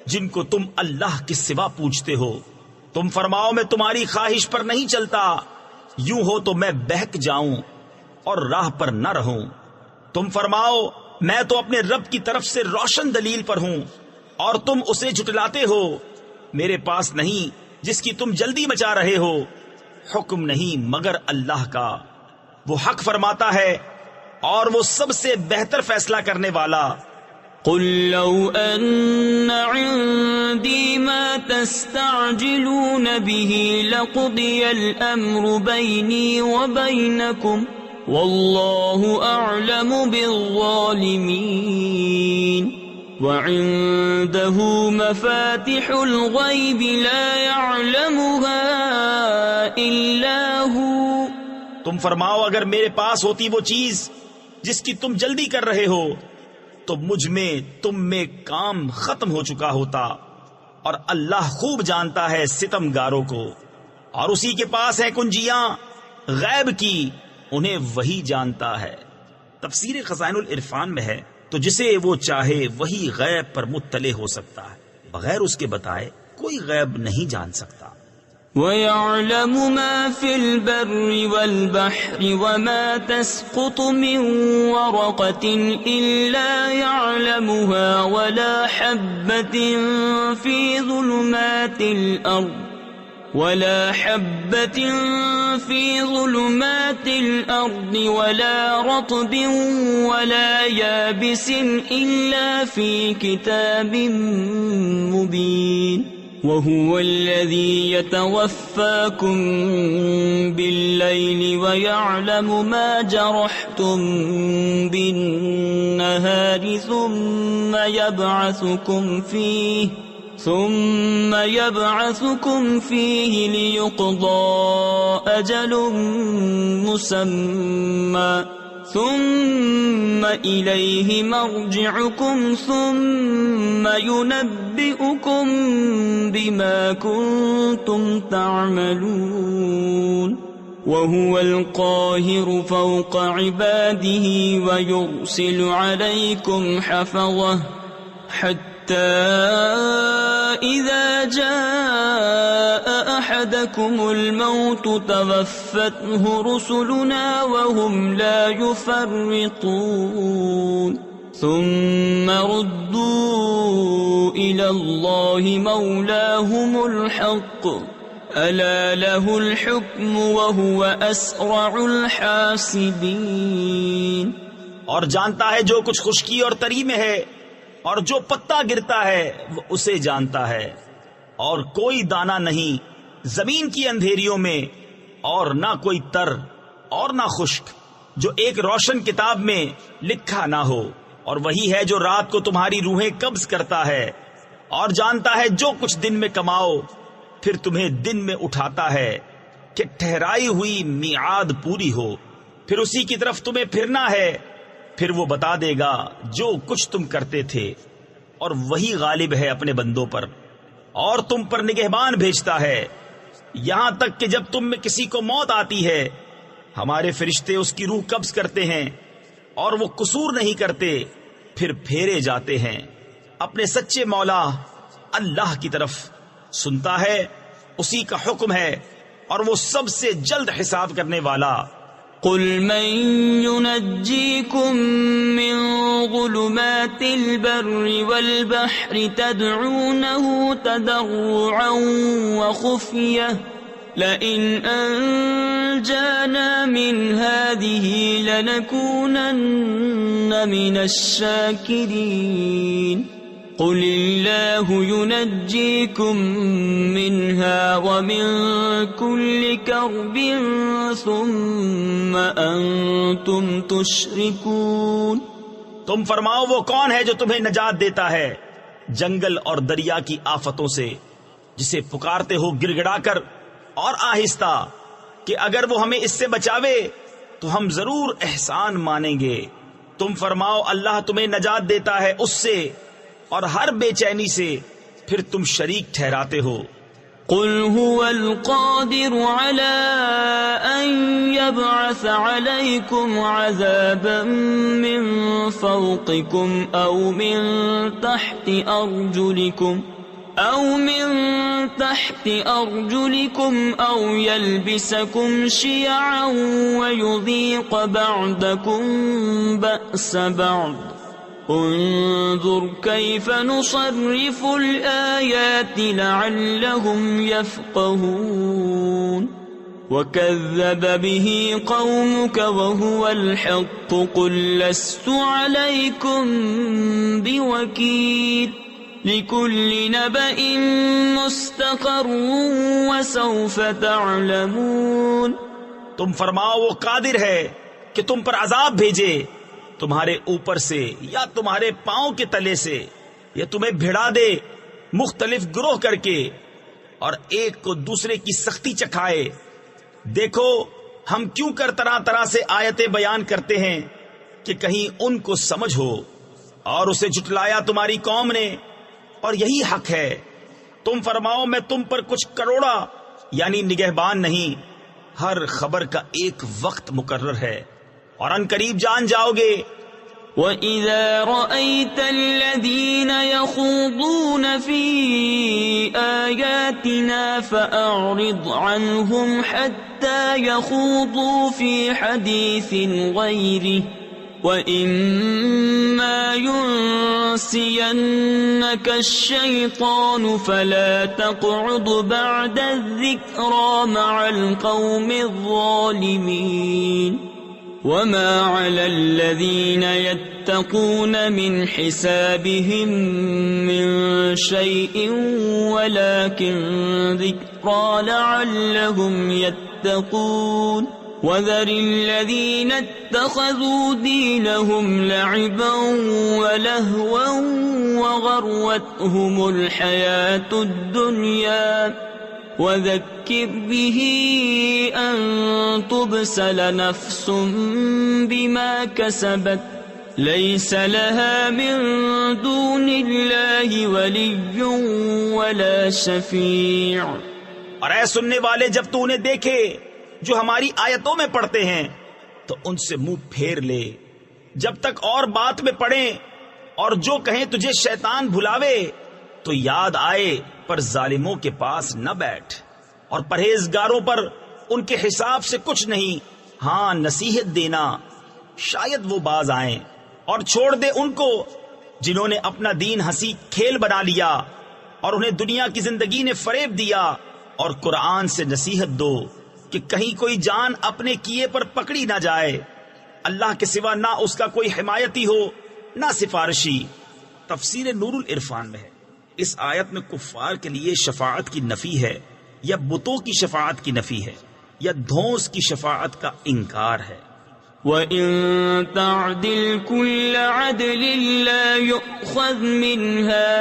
جن کو تم اللہ کے سوا پوجتے ہو۔ تم فرماؤ میں تمہاری خواہش پر نہیں چلتا، یوں ہو تو میں بہک جاؤں اور راہ پر نہ رہوں۔ تم فرماؤ میں تو اپنے رب کی طرف سے روشن دلیل پر ہوں اور تم اسے جھٹلاتے ہو۔ میرے پاس نہیں جس کی تم جلدی مچا رہے ہو، حکم نہیں مگر اللہ کا، وہ حق فرماتا ہے اور وہ سب سے بہتر فیصلہ کرنے والا۔ قل لو ان عندي ما تستعجلون به لقضي الامر بيني وبينكم والله اعلم بالظالمين وعنده مفاتح الغيب لا يعلمها الا هو۔ تم فرماؤ اگر میرے پاس ہوتی وہ چیز جس کی تم جلدی کر رہے ہو تو مجھ میں تم میں کام ختم ہو چکا ہوتا، اور اللہ خوب جانتا ہے ستمگاروں کو، اور اسی کے پاس ہے کنجیاں غیب کی، انہیں وہی جانتا ہے۔ تفسیر خزائن العرفان میں ہے تو جسے وہ چاہے وہی غیب پر مطلع ہو سکتا ہے، بغیر اس کے بتائے کوئی غیب نہیں جان سکتا۔ وَيَعْلَمُ مَا فِي الْبَرِّ وَالْبَحْرِ وَمَا تَسْقُطُ مِنْ وَرَقَةٍ إِلَّا يَعْلَمُهَا وَلَا حَبَّةٍ فِي ظُلُمَاتِ الْأَرْضِ وَلَا رَطْبٍ وَلَا يَابِسٍ إِلَّا فِي كِتَابٍ مُبِينٍ۔ وَهُوَ الَّذِي يَتَوَفَّاكُم بِاللَّيْلِ وَيَعْلَمُ مَا جَرَحْتُم بِالنَّهَارِ ثُمَّ يَبْعَثُكُمْ فِيهِ لِيُقْضَى أَجَلٌ مُّسَمًّى ثم إليه مرجعكم ثم ينبئكم بما كنتم تعملون وهو القاهر فوق عباده ويرسل عليكم حفظة حتى إذا جاء أحدكم الموت توفته رسلنا وهم لا يفرطون ثم ردوا إلى الله مولاهم الحق ألا له الحكم وهو أسرع الحاسبين. اور جانتا ہے جو کچھ خشکی اور تری میں ہے، اور جو پتا گرتا ہے وہ اسے جانتا ہے، اور کوئی دانہ نہیں زمین کی اندھیریوں میں، اور نہ کوئی تر اور نہ خشک جو ایک روشن کتاب میں لکھا نہ ہو. اور وہی ہے جو رات کو تمہاری روحیں قبض کرتا ہے، اور جانتا ہے جو کچھ دن میں کماؤ پھر تمہیں دن میں اٹھاتا ہے کہ ٹھہرائی ہوئی میعاد پوری ہو، پھر اسی کی طرف تمہیں پھرنا ہے، پھر وہ بتا دے گا جو کچھ تم کرتے تھے. اور وہی غالب ہے اپنے بندوں پر، اور تم پر نگہبان بھیجتا ہے، یہاں تک کہ جب تم میں کسی کو موت آتی ہے ہمارے فرشتے اس کی روح قبض کرتے ہیں، اور وہ قصور نہیں کرتے، پھر پھیرے جاتے ہیں. اپنے سچے مولا اللہ کی طرف سنتا ہے، اسی کا حکم ہے، اور وہ سب سے جلد حساب کرنے والا. قل من ينجيكم من ظلمات البر والبحر تدعونه تضرعا وخفية لئن أنجانا من هذه لنكونن من الشاكرين. قل الله ينجيكم منها ومن كل كرب ثم أنتم تشركون. تم فرماؤ وہ کون ہے جو تمہیں نجات دیتا ہے جنگل اور دریا کی آفتوں سے، جسے پکارتے ہو گڑ گڑا کر اور آہستہ کہ اگر وہ ہمیں اس سے بچاوے تو ہم ضرور احسان مانیں گے. تم فرماؤ اللہ تمہیں نجات دیتا ہے اس سے اور ہر بے چینی سے، پھر تم شریک ٹھہراتے ہو. قل هو القادر على أن يبعث عليكم عذابا من فوقكم أو من تحت أرجلكم أو يلبسكم شيعا ويذيق بعضكم بأس بعض. انظر كيف نصرف الآيات لعلهم يفقهون. وكذب به قومك وهو الحق قل لست عليكم بوكيل لكل نبأ مستقر وسوف تعلمون. تم فرماؤ وہ قادر ہے کہ تم پر عذاب بھیجے تمہارے اوپر سے یا تمہارے پاؤں کے تلے سے، یا تمہیں بھڑا دے مختلف گروہ کر کے، اور ایک کو دوسرے کی سختی چکھائے. دیکھو ہم کیوں کر طرح طرح سے آیتیں بیان کرتے ہیں کہ کہیں ان کو سمجھ ہو. اور اسے جھٹلایا تمہاری قوم نے، اور یہی حق ہے. تم فرماؤ میں تم پر کچھ کروڑا یعنی نگہبان نہیں، ہر خبر کا ایک وقت مقرر ہے، اور ان قریب جان جاؤ گے. وَإِذَا رَأَيْتَ الَّذِينَ يَخُوضُونَ فِي آيَاتِنَا فَأَعْرِضْ عَنْهُمْ حَتَّى يَخُوضُوا فِي حَدِيثٍ غَيْرِهِ وَإِمَّا يُنْسِيَنَّكَ الشَّيْطَانُ فَلَا تَقْعُدْ بَعْدَ الذِّكْرَى مَعَ الْقَوْمِ الظَّالِمِينَ. وما على الذين يتقون من حسابهم من شيء ولكن ذكرى لعلهم يتقون. وذر الذين اتخذوا دينهم لعبا ولهوا وغرتهم الحياة الدنيا وذكر به أن تبسل نفس بما كسبت ليس لها من دون الله ولي ولا شفيع. اور اے سننے والے، جب تو انہیں دیکھے جو ہماری آیتوں میں پڑھتے ہیں تو ان سے منہ پھیر لے جب تک اور بات میں پڑھیں، اور جو کہیں تجھے شیطان بھلاوے تو یاد آئے، پر ظالموں کے پاس نہ بیٹھ، اور پرہیزگاروں پر ان کے حساب سے کچھ نہیں، ہاں نصیحت دینا شاید وہ باز آئیں. اور چھوڑ دے ان کو جنہوں نے اپنا دین ہنسی کھیل بنا لیا اور انہیں دنیا کی زندگی نے فریب دیا، اور قرآن سے نصیحت دو کہ کہیں کوئی جان اپنے کیے پر پکڑی نہ جائے. اللہ کے سوا نہ اس کا کوئی حمایتی ہو نہ سفارشی. تفسیر نور العرفان میں ہے اس آیت میں کفار کے لیے شفاعت کی نفی ہے یا بتوں کی شفاعت کی نفی ہے یا دھونس کی شفاعت کا انکار ہے. وَإِن تَعْدِلْ كُلَّ عَدْلٍ لَا يُؤْخَذْ مِنْهَا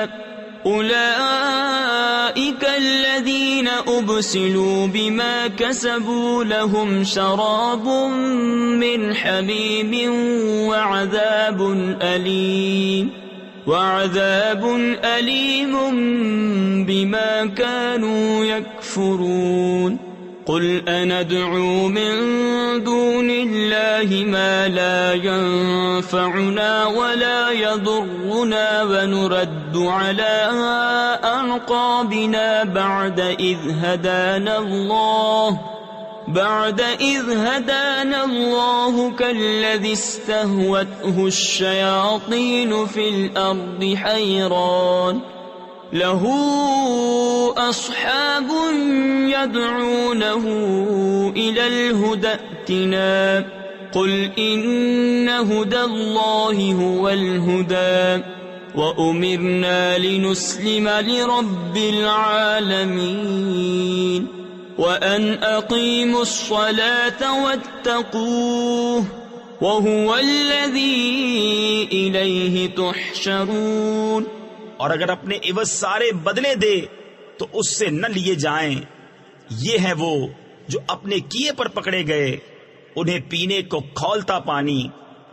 أُولَئِكَ الَّذِينَ أُبْسِلُوا بِمَا كَسَبُوا لَهُمْ شَرَابٌ مِّنْ حَمِيمٍ وَعَذَابٌ أَلِيمٌ بِمَا كَانُوا يَكْفُرُونَ. قل أندعو من دون الله ما لا ينفعنا ولا يضرنا ونرد على أعقابنا بعد إذ هدانا الله كالذي استهوته الشياطين في الأرض حيران له أصحاب يدعونه إلى الهدى ائتنا قل إن هدى الله هو الهدى وأمرنا لنسلم لرب العالمين وأن أقيموا الصلاة واتقوه وهو الذي إليه تحشرون. اور اگر اپنے عوض سارے بدلے دے تو اس سے نہ لیے جائیں. یہ ہیں وہ جو اپنے کیے پر پکڑے گئے، انہیں پینے کو کھولتا پانی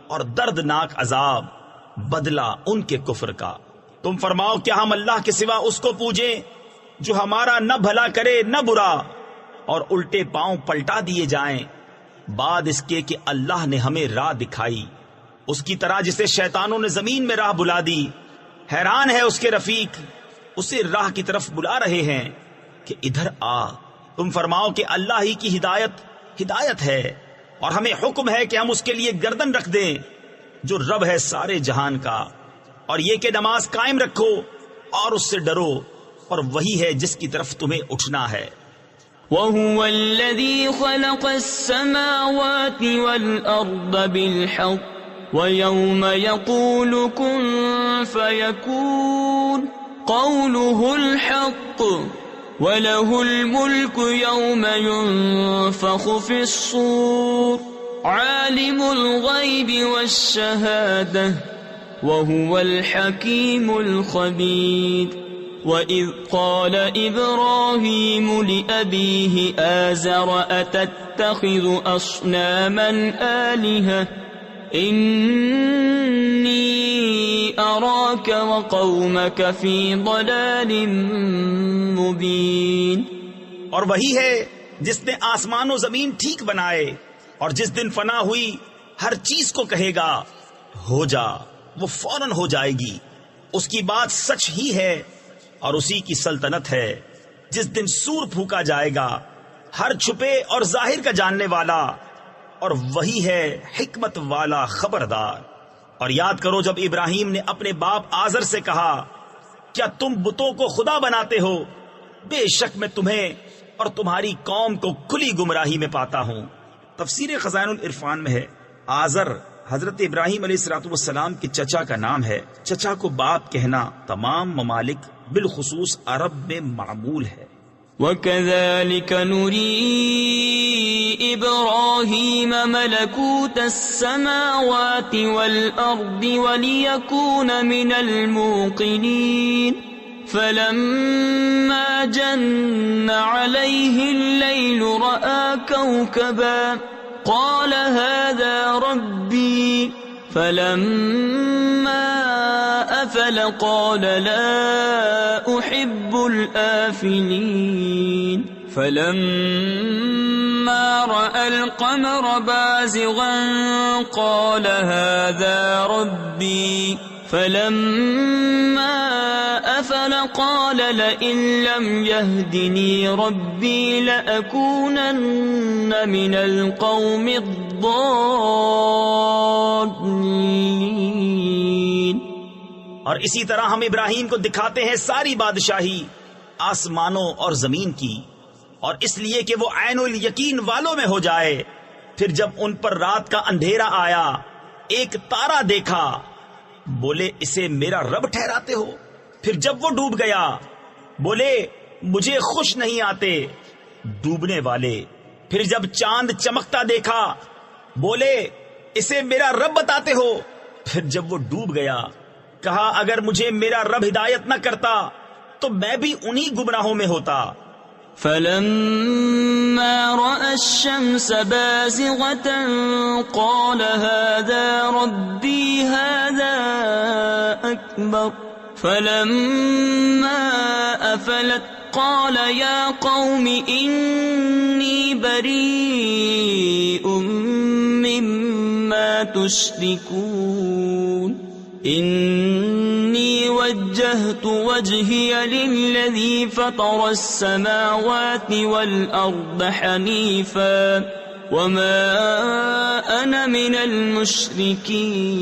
اور دردناک عذاب، بدلہ ان کے کفر کا. تم فرماؤ کیا ہم اللہ کے سوا اس کو پوجیں جو ہمارا نہ بھلا کرے نہ برا، اور الٹے پاؤں پلٹا دیے جائیں بعد اس کے کہ اللہ نے ہمیں راہ دکھائی، اس کی طرح جسے شیطانوں نے زمین میں راہ بلا دی. حیران ہے اس کے رفیق، اسے راہ کی طرف بلا رہے ہیں کہ ادھر آ. تم فرماؤ کہ اللہ ہی کی ہدایت ہے، اور ہمیں حکم ہے کہ ہم اس کے لیے گردن رکھ دیں جو رب ہے سارے جہان کا، اور یہ کہ نماز قائم رکھو اور اس سے ڈرو، اور وہی ہے جس کی طرف تمہیں اٹھنا ہے. وَهُوَ الَّذِي خَلَقَ السَّمَاوَاتِ وَالْأَرْضَ بِالْحَقِّ وَيَوْمَ يَقُولُ كُن فَيَكُونُ قَوْلُهُ الْحَقُّ وَلَهُ الْمُلْكُ يَوْمَ يُنفَخُ فِي الصُّورِ عَالِمُ الْغَيْبِ وَالشَّهَادَةِ وَهُوَ الْحَكِيمُ الْخَبِيرُ. وَإِذْ قَالَ إِبْرَاهِيمُ لِأَبِيهِ آزَرَ أَتَتَّخِذُ أَصْنَامًا آلِهَةً إِنِّي أَرَاكَ وَقَوْمَكَ فِي ضَلَالٍ مُبِينٍ. اور وہی ہے جس نے آسمان و زمین ٹھیک بنائے، اور جس دن فنا ہوئی ہر چیز کو کہے گا ہو جا، وہ فوراً ہو جائے گی. اس کی بات سچ ہی ہے اور اسی کی سلطنت ہے. جس دن سور پھونکا جائے گا، ہر چھپے اور ظاہر کا جاننے والا، اور وہی ہے حکمت والا خبردار. اور یاد کرو جب ابراہیم نے اپنے باپ آزر سے کہا کیا تم بتوں کو خدا بناتے ہو؟ بے شک میں تمہیں اور تمہاری قوم کو کھلی گمراہی میں پاتا ہوں. تفسیر خزائن العرفان میں ہے آزر حضرت ابراہیم علیہ السلام کے چچا کا نام ہے. چچا کو باپ کہنا تمام ممالک بالخصوص عرب میں معمول ہے. وَكَذَلِكَ نُرِي إِبْرَاهِيمَ مَلَكُوتَ السَّمَاوَاتِ وَالْأَرْضِ وَلِيَكُونَ مِنَ الْمُوقِنِينَ فلما جن عليه الليل رأى كوكبا قال هذا ربي فلما أفل قال لا أحب الآفلين فلما رأى القمر بازغا قال هذا ربي فلما أفل قال لئن لم يهدني ربي لأكونن من القوم الضالين. اور اسی طرح ہم ابراہیم کو دکھاتے ہیں ساری بادشاہی آسمانوں اور زمین کی، اور اس لیے کہ وہ عین الیقین والوں میں ہو جائے. پھر جب ان پر رات کا اندھیرا آیا ایک تارا دیکھا، بولے اسے میرا رب ٹھہراتے ہو. پھر جب وہ ڈوب گیا بولے مجھے خوش نہیں آتے ڈوبنے والے. پھر جب چاند چمکتا دیکھا بولے اسے میرا رب بتاتے ہو. پھر جب وہ ڈوب گیا کہا اگر مجھے میرا رب ہدایت نہ کرتا تو میں بھی انہی گمراہوں میں ہوتا. فلما رأى الشمس بازغة قال هذا ربي هذا أكبر فلما أفلت قال يا قوم إني بريء مما تشركون إني وجهت وجهي للذي فطر السماوات والأرض حنيفا وما أنا من المشركين.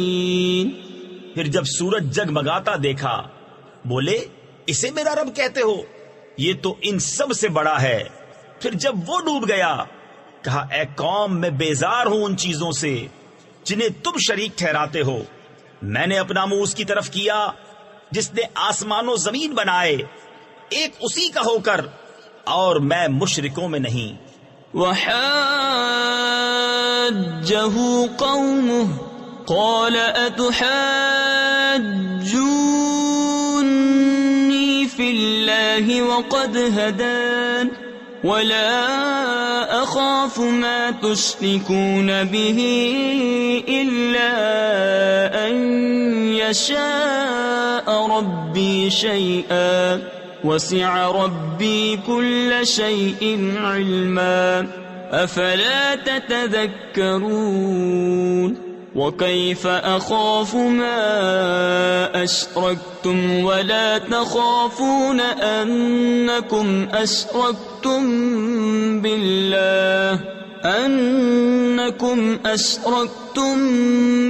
پھر جب سورج جگمگاتا دیکھا بولے اسے میرا رب کہتے ہو، یہ تو ان سب سے بڑا ہے. پھر جب وہ ڈوب گیا کہا اے قوم میں بیزار ہوں ان چیزوں سے جنہیں تم شریک ٹھہراتے ہو. میں نے اپنا منہ اس کی طرف کیا جس نے آسمان و زمین بنائے ایک اسی کا ہو کر، اور میں مشرکوں میں نہیں. وحاجه قومه قال أتحاجوني في الله وقد هدان ولا أخاف ما تشركون به إلا أن يشاء ربي شيئا وسع ربي كل شيء علما أفلا تتذكرون. وكيف أخاف ما أشركتم ولا تخافون أنكم أشركتم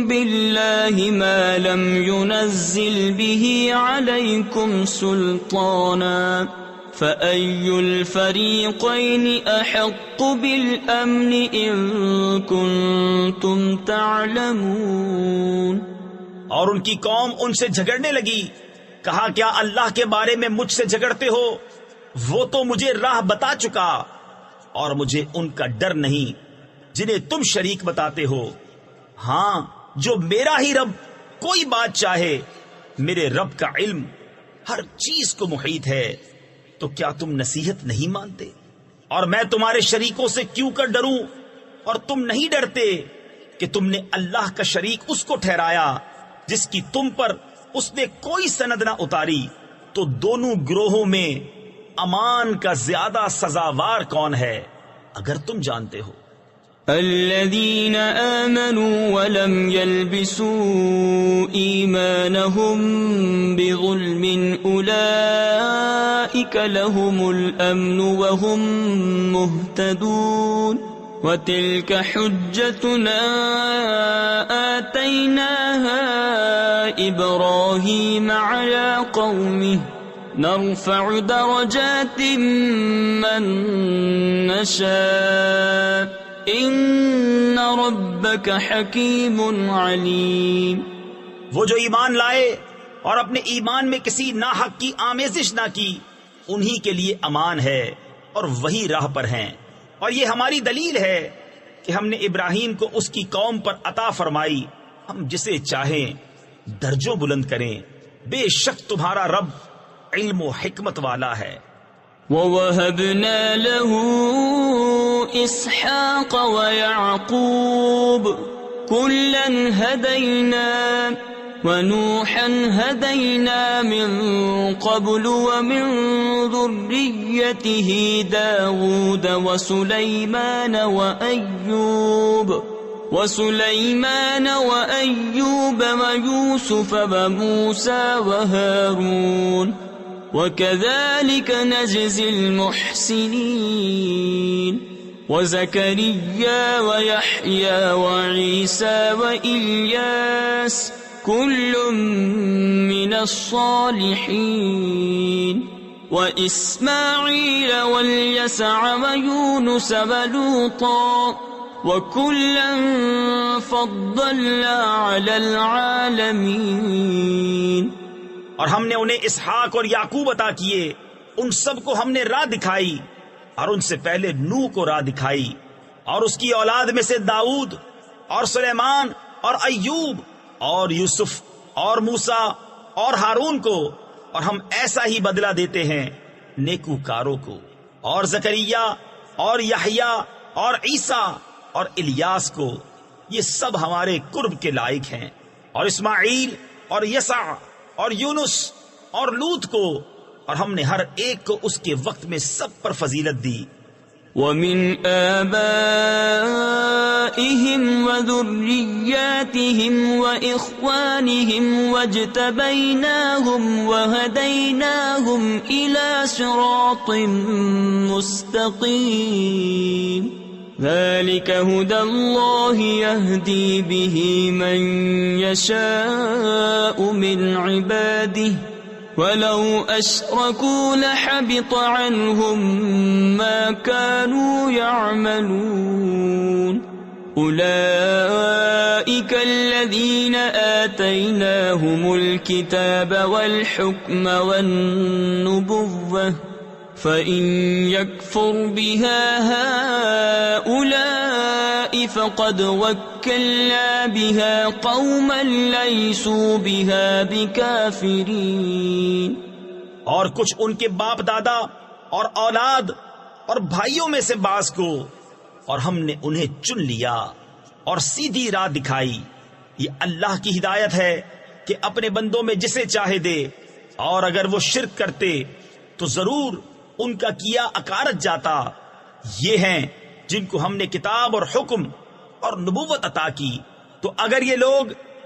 بالله ما لم ينزل به عليكم سلطانا فأي الفريقين أحق بالأمن إن كنتم تعلمون. اور ان کی قوم ان سے جھگڑنے لگی. کہا کیا اللہ کے بارے میں مجھ سے جھگڑتے ہو؟ وہ تو مجھے راہ بتا چکا، اور مجھے ان کا ڈر نہیں جنہیں تم شریک بتاتے ہو. ہاں جو میرا ہی رب کوئی بات چاہے، میرے رب کا علم ہر چیز کو محیط ہے. تو کیا تم نصیحت نہیں مانتے؟ اور میں تمہارے شریکوں سے کیوں کر ڈروں؟ اور تم نہیں ڈرتے کہ تم نے اللہ کا شریک اس کو ٹھہرایا جس کی تم پر اس نے کوئی سند نہ اتاری. تو دونوں گروہوں میں امان کا زیادہ سزاوار کون ہے اگر تم جانتے ہو. الذين آمنوا ولم يلبسوا إيمانهم بظلم أولئك لهم الأمن وهم مهتدون. وتلك حجتنا آتيناها إبراهيم على قومه نرفع درجات من نشاء ان ربک حکیم علیم. وہ جو ایمان لائے اور اپنے ایمان میں کسی ناحق کی آمیزش نہ کی انہی کے لیے امان ہے اور وہی راہ پر ہیں. اور یہ ہماری دلیل ہے کہ ہم نے ابراہیم کو اس کی قوم پر عطا فرمائی. ہم جسے چاہیں درجوں بلند کریں. بے شک تمہارا رب علم و حکمت والا ہے۔ وَوَهَبْنَا لَهُ إِسْحَاقَ وَيَعْقُوبَ كُلًّا هَدَيْنَا وَنُوحًا هَدَيْنَا مِن قَبْلُ وَمِن ذُرِّيَّتِهِ دَاوُودَ وَسُلَيْمَانَ وَأَيُّوبَ وَيُوسُفَ وَمُوسَى وَهَارُونَ وَكَذَلِكَ نَجْزِي الْمُحْسِنِينَ وَزَكَرِيَّا وَيَحْيَى وَعِيسَى وَإِلْيَاسَ كُلٌّ مِّنَ الصَّالِحِينَ وَإِسْمَاعِيلَ وَالْيَسَعَ وَيُونُسَ وَلُوطًا وَكُلًّا فَضَّلْنَا عَلَى الْعَالَمِينَ۔ اور ہم نے انہیں اسحاق اور یعقوب عطا کیے، ان سب کو ہم نے راہ دکھائی، اور ان سے پہلے نوح کو راہ دکھائی، اور اس کی اولاد میں سے داؤد اور سلیمان اور ایوب اور یوسف اور موسیٰ اور ہارون کو، اور ہم ایسا ہی بدلہ دیتے ہیں نیکوکاروں کو، اور زکریا اور یحییٰ اور عیسیٰ اور الیاس کو، یہ سب ہمارے قرب کے لائق ہیں، اور اسماعیل اور یسع اور یونس اور لوط کو، اور ہم نے ہر ایک کو اس کے وقت میں سب پر فضیلت دی۔ وَمِنْ آبَائِهِمْ وَذُرِّيَّاتِهِمْ وَإِخْوَانِهِمْ وَاجْتَبَيْنَاهُمْ وَهَدَيْنَاهُمْ إِلَى صِرَاطٍ مُسْتَقِيمٍ ذَلِكَ هُدَى اللَّهِ يَهْدِي بِهِ مَن يَشَاءُ مِنْ عِبَادِهِ وَلَوْ أَشْرَكُوا لَحَبِطَ عَنْهُمْ مَا كَانُوا يَعْمَلُونَ أُولَئِكَ الَّذِينَ آتَيْنَاهُمُ الْكِتَابَ وَالْحُكْمَ وَالنُّبُوَّةَ فَإِن يَكْفُرْ بِهَا هَؤُلَاءِ فَقَدْ وَكَّلْنَا بِهَا قَوْمًا لَيْسُوا بِهَا بِكَافِرِينَ۔ اور کچھ ان کے باپ دادا اور اولاد اور بھائیوں میں سے بعض کو، اور ہم نے انہیں چن لیا اور سیدھی راہ دکھائی۔ یہ اللہ کی ہدایت ہے کہ اپنے بندوں میں جسے چاہے دے، اور اگر وہ شرک کرتے تو ضرور ان کا کیا اکارت جاتا۔ یہ ہیں جن کو ہم نے کتاب اور حکم اور نبوت عطا کی، تو اگر یہ لوگ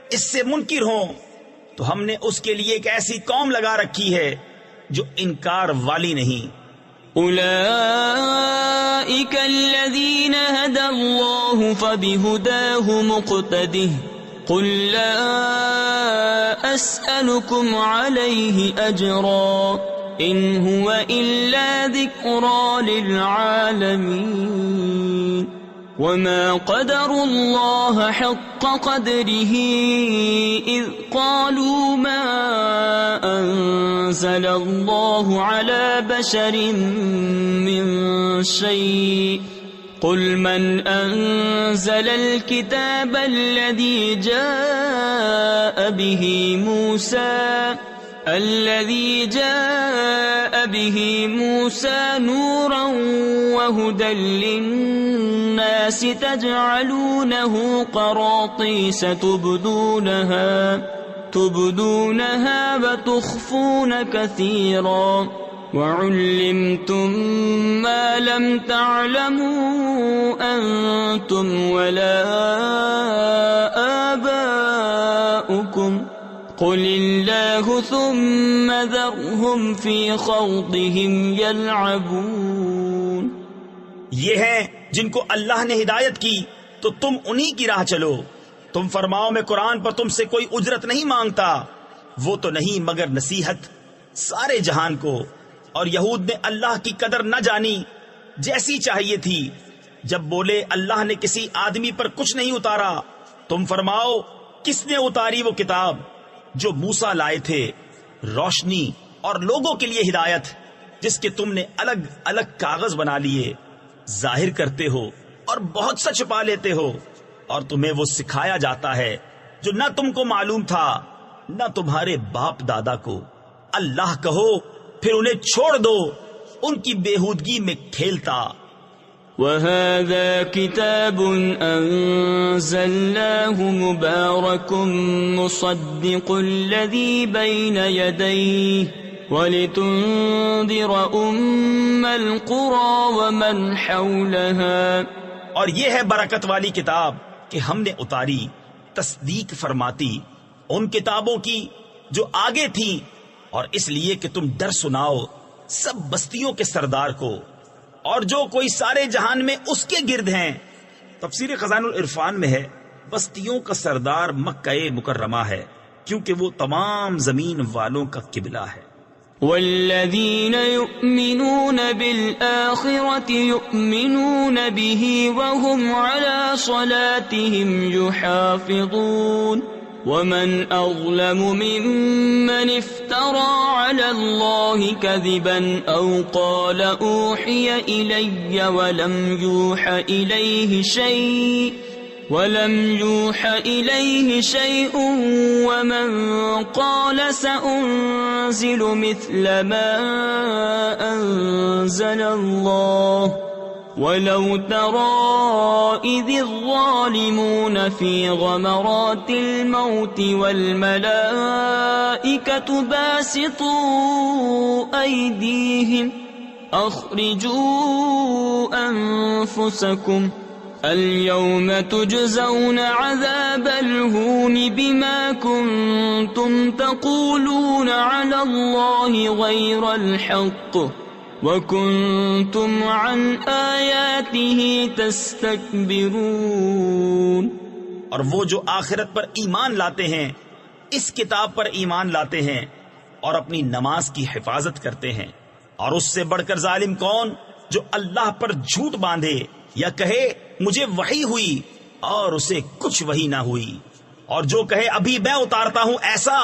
اس سے منکر ہوں تو ہم نے اس کے لیے ایک ایسی قوم لگا رکھی ہے جو انکار والی نہیں۔ أولئك الذين هدى الله فبهداه مقتده قل لا أسألكم عليه أجرا إن هو إلا ذكرى للعالمين وما قدروا الله حق قدره إذ قالوا ما أنزل الله على بشر من شيء قل من أنزل الكتاب الذي جاء به موسى نورا وهدى للناس تجعلونه قراطيس تبدونها وتخفون كثيرا وعلمتم ما لم تعلموا أنتم ولا آباؤكم قل الله ثم ذرهم في خوضهم يلعبون۔ یہ ہیں جن کو اللہ نے ہدایت کی تو تم انہی کی راہ چلو۔ تم فرماؤ میں قرآن پر تم سے کوئی اجرت نہیں مانگتا، وہ تو نہیں مگر نصیحت سارے جہان کو۔ اور یہود نے اللہ کی قدر نہ جانی جیسی چاہیے تھی، جب بولے اللہ نے کسی آدمی پر کچھ نہیں اتارا۔ تم فرماؤ کس نے اتاری وہ کتاب جو موسیٰ لائے تھے، روشنی اور لوگوں کے لیے ہدایت، جس کے تم نے الگ الگ کاغذ بنا لیے، ظاہر کرتے ہو اور بہت سا چھپا لیتے ہو، اور تمہیں وہ سکھایا جاتا ہے جو نہ تم کو معلوم تھا نہ تمہارے باپ دادا کو۔ اللہ کہو پھر انہیں چھوڑ دو ان کی بےہودگی میں کھیلتا۔ وَهَذَا كِتَابٌ أَنزَلْنَاهُ مُبَارَكٌ مُصَدِّقُ الَّذِي بَيْنَ يَدَيْهِ وَلِتُنذِرَ أُمَّ الْقُرَى وَمَنْ حَوْلَهَا، اور یہ ہے برکت والی کتاب کہ ہم نے اتاری، تصدیق فرماتی ان کتابوں کی جو آگے تھیں، اور اس لیے کہ تم ڈر سناؤ سب بستیوں کے سردار کو اور جو کوئی سارے جہان میں اس کے گرد ہیں۔ تفسیر خزائن العرفان میں ہے بستیوں کا سردار مکہ مکرمہ ہے، کیونکہ وہ تمام زمین والوں کا قبلہ ہے۔ والذین یؤمنون بالآخرة یؤمنون به وهم على صلاتهم یحافظون ومن أظلم ممن افترى على الله كذبا أو قال أوحي إلي ولم يوح إليه شيء ومن قال سأنزل مثل ما أنزل الله ولو ترى إذ الظالمون في غمرات الموت والملائكة باسطوا أيديهم أخرجوا أنفسكم اليوم تجزون عذاب الهون بما كنتم تقولون على الله غير الحق وَكُنْتُمْ عَنْ آيَاتِهِ تَسْتَكْبِرُونَ، اور وہ جو آخرت پر ایمان لاتے ہیں، اس کتاب پر ایمان لاتے ہیں اور اپنی نماز کی حفاظت کرتے ہیں، اور اس سے بڑھ کر ظالم کون جو اللہ پر جھوٹ باندھے یا کہے مجھے وحی ہوئی اور اسے کچھ وحی نہ ہوئی، اور جو کہے ابھی میں اتارتا ہوں ایسا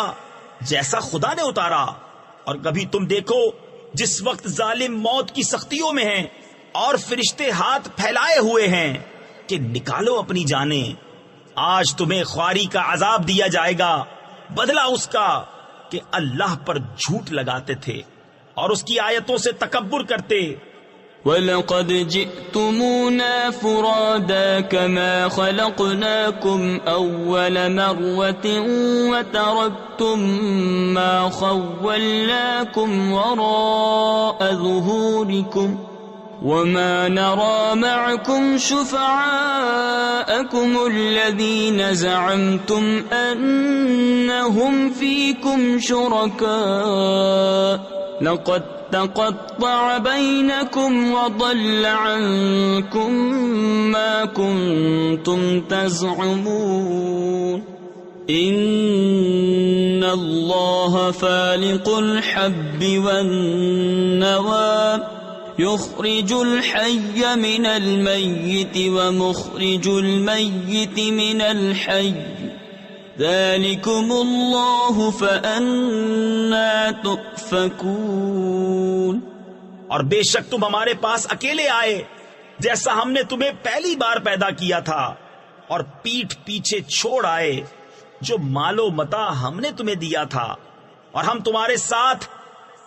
جیسا خدا نے اتارا۔ اور کبھی تم دیکھو جس وقت ظالم موت کی سختیوں میں ہیں اور فرشتے ہاتھ پھیلائے ہوئے ہیں کہ نکالو اپنی جانیں، آج تمہیں خواری کا عذاب دیا جائے گا، بدلہ اس کا کہ اللہ پر جھوٹ لگاتے تھے اور اس کی آیتوں سے تکبر کرتے۔ وَلَقَدْ جِئْتُمُونَا فُرَادَى كَمَا خَلَقْنَاكُمْ أَوَّلَ مَرَّةٍ وَتَرَكْتُمْ مَا خَوَّلْنَاكُمْ وَرَاءَ ظُهُورِكُمْ وَمَا نَرَى مَعَكُمْ شُفَعَاءَكُمُ الَّذِينَ زَعَمْتُمْ أَنَّهُمْ فِيكُمْ شُرَكَاءُ لَقَدْ تَقَطَّعَ بَيْنَكُمْ وَضَلَّ عَنكُمْ مَا كُنْتُمْ تَزْعُمُونَ إِنَّ اللَّهَ فَالِقُ الْحَبِّ وَالنَّوَىٰ يُخْرِجُ الْحَيَّ مِنَ الْمَيِّتِ وَمُخْرِجُ الْمَيِّتِ مِنَ الْحَيِّ ذَلِكُمُ اللَّهُ فَأَنَّىٰ تُؤْفَكُونَ۔ اور بے شک تم ہمارے پاس اکیلے آئے جیسا ہم نے تمہیں پہلی بار پیدا کیا تھا، اور پیٹھ پیچھے چھوڑ آئے جو مال و متاع ہم نے تمہیں دیا تھا، اور ہم تمہارے ساتھ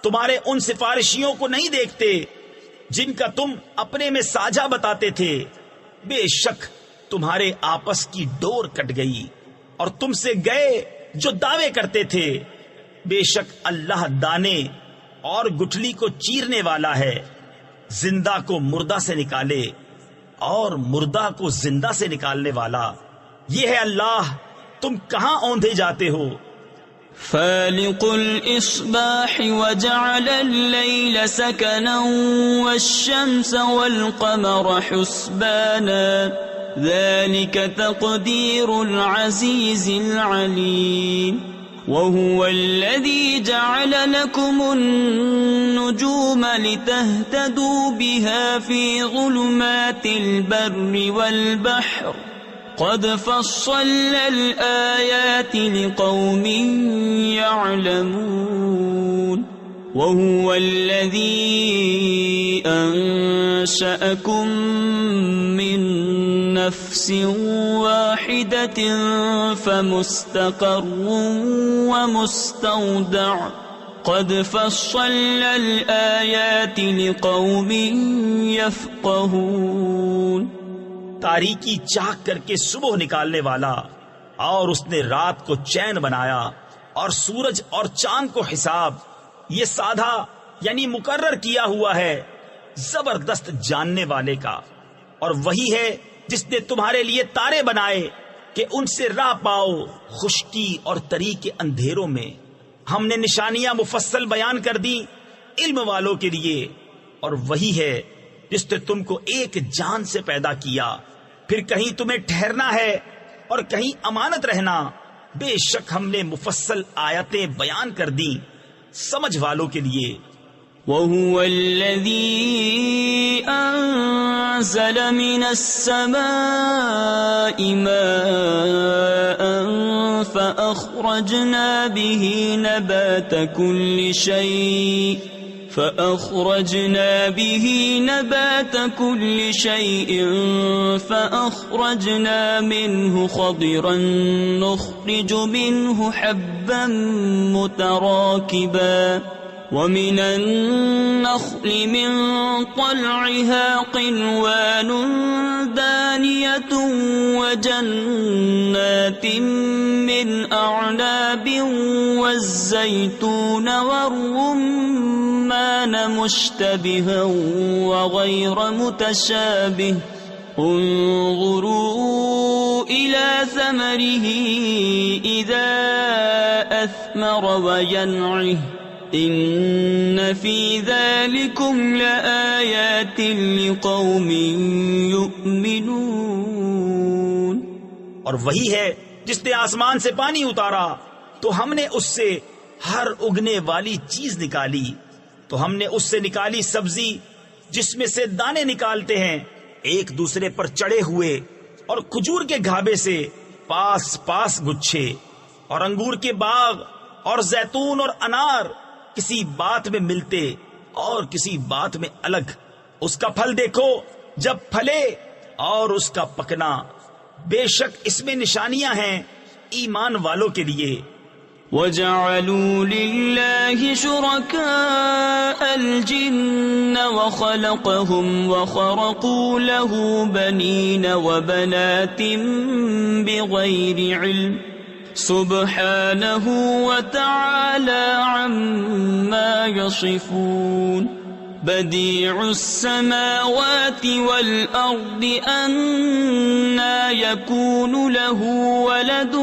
تمہارے ان سفارشیوں کو نہیں دیکھتے جن کا تم اپنے میں ساجھا بتاتے تھے۔ بے شک تمہارے آپس کی ڈور کٹ گئی اور تم سے گئے جو دعوے کرتے تھے۔ بے شک اللہ دانے اور گٹھلی کو چیرنے والا ہے، زندہ کو مردہ سے نکالے اور مردہ کو زندہ سے نکالنے والا۔ یہ ہے اللہ، تم کہاں اوندھے جاتے ہو؟ فالق الإصباح وجعل الليل سكنا والشمس والقمر حسبانا ذلك تقدير العزيز العليم وهو الذي جعل لكم النجوم لتهتدوا بها في ظلمات البر والبحر قد فصلنا الآيات لقوم يعلمون وهو الذي أنشأكم من نفس واحدة فمستقر ومستودع قد فصلنا الآيات لقوم يفقهون. تاریکی چاک کر کے صبح نکالنے والا، اور اس نے رات کو چین بنایا، اور سورج اور چاند کو حساب، یہ سادھا یعنی مقرر کیا ہوا ہے زبردست جاننے والے کا. اور وہی ہے جس نے تمہارے لیے تارے بنائے کہ ان سے راہ پاؤ خشکی اور تری کے اندھیروں میں. ہم نے نشانیاں مفصل بیان کر دی علم والوں کے لیے. اور وہی ہے جس نے تم کو ایک جان سے پیدا کیا، پھر کہیں تمہیں ٹھہرنا ہے اور کہیں امانت رہنا. بے شک ہم نے مفصل آیتیں بیان کر دی سمجھ والوں کے لیے. وَهُوَ الَّذِي أَنزَلَ مِنَ السَّمَاءِ مَاءً فَأَخْرَجْنَا بِهِ نَبَاتَ كُلِّ شَيْءٍ فَأَخْرَجْنَا مِنْهُ خَضِرًا نُخْرِجُ مِنْهُ حَبًّا مُتَرَاكِبًا وَمِنَ النَّخْلِ مِنْ طَلْعِهَا قِنْوَانٌ دَانِيَةٌ وَجَنَّاتٍ مِّنْ أَعْنَابٍ وَالزَّيْتُونَ وَالرُّمَّانَ مُشْتَبِهًا وَغَيْرَ مُتَشَابِهٍ انظُرُوا إِلَى ثَمَرِهِ إِذَا أَثْمَرَ وَيَنْعِهِ إِنَّ فِي ذَلِكُمْ لَآيَاتٍ لِقَوْمٍ يُؤْمِنُونَ. اور وہی ہے جس نے آسمان سے پانی اتارا تو ہم نے اس سے ہر اگنے والی چیز نکالی. تو ہم نے اس سے نکالی سبزی جس میں سے دانے نکالتے ہیں ایک دوسرے پر چڑھے ہوئے، اور کھجور کے گھابے سے پاس پاس گچھے، اور انگور کے باغ اور زیتون اور انار کسی بات میں ملتے اور کسی بات میں الگ. اس کا پھل دیکھو جب پھلے اور اس کا پکنا، بے شک اس میں نشانیاں ہیں ایمان والوں کے لیے. وَجَعَلُوا لِلَّهِ شُرَكَاءَ الْجِنَّ وَخَلَقَهُمْ وَخَرَقُوا لَهُ بَنِينَ وَبَنَاتٍ بِغَيْرِ عِلْمٍ سبحانه وتعالى عما يصفون. بديع السماوات والأرض أنى يكون له ولد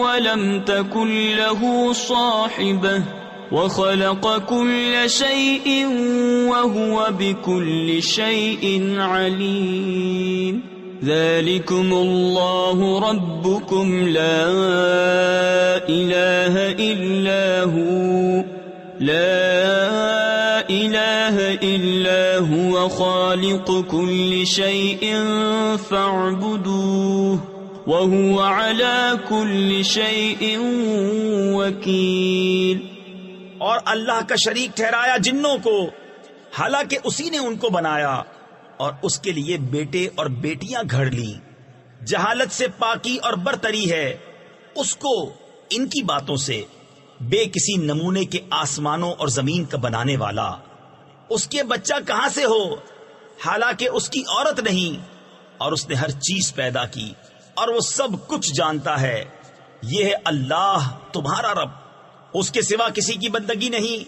ولم تكن له صاحبة وخلق كل شيء وهو بكل شيء عليم. ذلكم الله ربكم لا إله إلا هو خالق كل شيء فاعبدوه وهو على كل شيء وكيل. اور اللہ کا شریک ٹھہرایا جنوں کو، حالانکہ اسی نے ان کو بنایا اور اس کے لیے بیٹے اور بیٹیاں گھڑ لی. جہالت سے پاکی اور برتری ہے اس کو ان کی باتوں سے. بے کسی نمونے کے آسمانوں اور زمین کا بنانے والا، اس کے بچہ کہاں سے ہو حالانکہ اس کی عورت نہیں. اور اس نے ہر چیز پیدا کی اور وہ سب کچھ جانتا ہے. یہ ہے اللہ تمہارا رب، اس کے سوا کسی کی بندگی نہیں.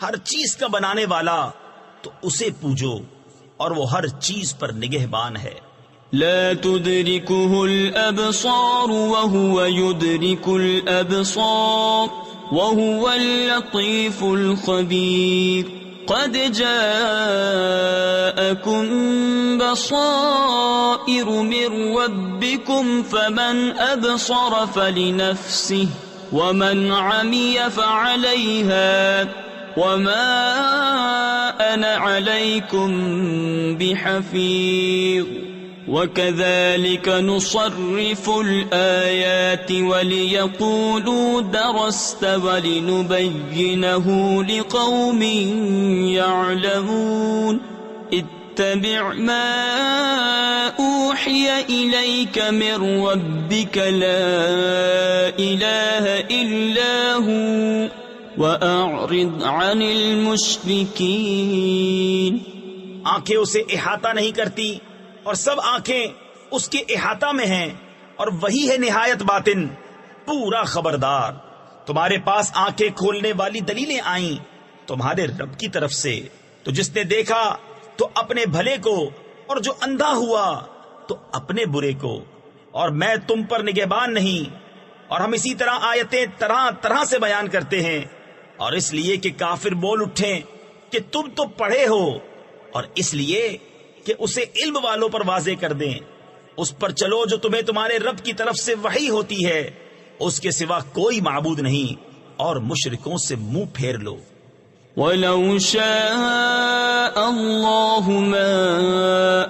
ہر چیز کا بنانے والا، تو اسے پوجو، اور وہ ہر چیز پر نگہبان ہے. لا تدركه الأبصار وهو يدرك الأبصار وهو اللطيف الخبير. قد جاءكم بصائر من ربكم فمن أبصر فلنفسه ومن عمي فعليها وما أنا عليكم بحفيظ. وكذلك نصرف الآيات وليقولوا درست ولنبينه لقوم يعلمون. اتبع ما أوحي إليك من ربك لا إله إلا هو وأعرض عن المشركين. آنکھیں اسے احاطہ نہیں کرتی اور سب آنکھیں اس کے احاطہ میں ہیں، اور وہی ہے نہایت باطن پورا خبردار. تمہارے پاس آنکھیں کھولنے والی دلیلیں آئیں تمہارے رب کی طرف سے، تو جس نے دیکھا تو اپنے بھلے کو، اور جو اندھا ہوا تو اپنے برے کو، اور میں تم پر نگہبان نہیں. اور ہم اسی طرح آیتیں طرح طرح سے بیان کرتے ہیں، اور اس لیے کہ کافر بول اٹھیں کہ تم تو پڑھے ہو، اور اس لیے کہ اسے علم والوں پر واضح کر دیں. اس پر چلو جو تمہیں تمہارے رب کی طرف سے وحی ہوتی ہے، اس کے سوا کوئی معبود نہیں، اور مشرکوں سے منہ پھیر لو. وَلَوْ شَاءَ اللَّهُ مَا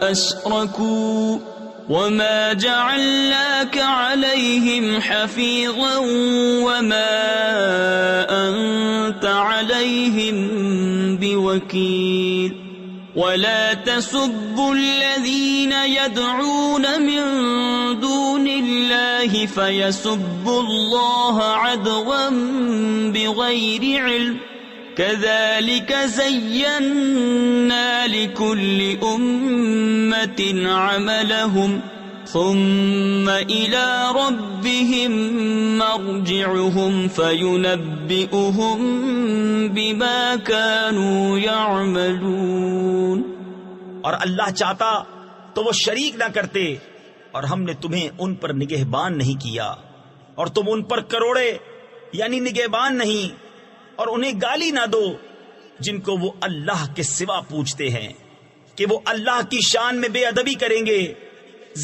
أَشْرَكُوا وَمَا جَعَلْنَاكَ عَلَيْهِمْ حَفِيظًا وَمَا أَنْتَ عَلَيْهِمْ بِوَكِيلٍ. وَلَا تَسُبُّوا الَّذِينَ يَدْعُونَ مِن دُونِ اللَّهِ فَيَسُبُّوا اللَّهَ عَدْوًا بِغَيْرِ عِلْمٍ. كَذَلِكَ زَيَّنَّا لِكُلِّ أُمَّةٍ عَمَلَهُمْ ثُمَّ إِلَى رَبِّهِمْ مَرْجِعُهُمْ فَيُنَبِّئُهُم بِمَا كَانُوا يَعْمَلُونَ. اور اللہ چاہتا تو وہ شریک نہ کرتے، اور ہم نے تمہیں ان پر نگہبان نہیں کیا، اور تم ان پر کروڑے یعنی نگہبان نہیں. اور انہیں گالی نہ دو جن کو وہ اللہ کے سوا پوچھتے ہیں کہ وہ اللہ کی شان میں بے ادبی کریں گے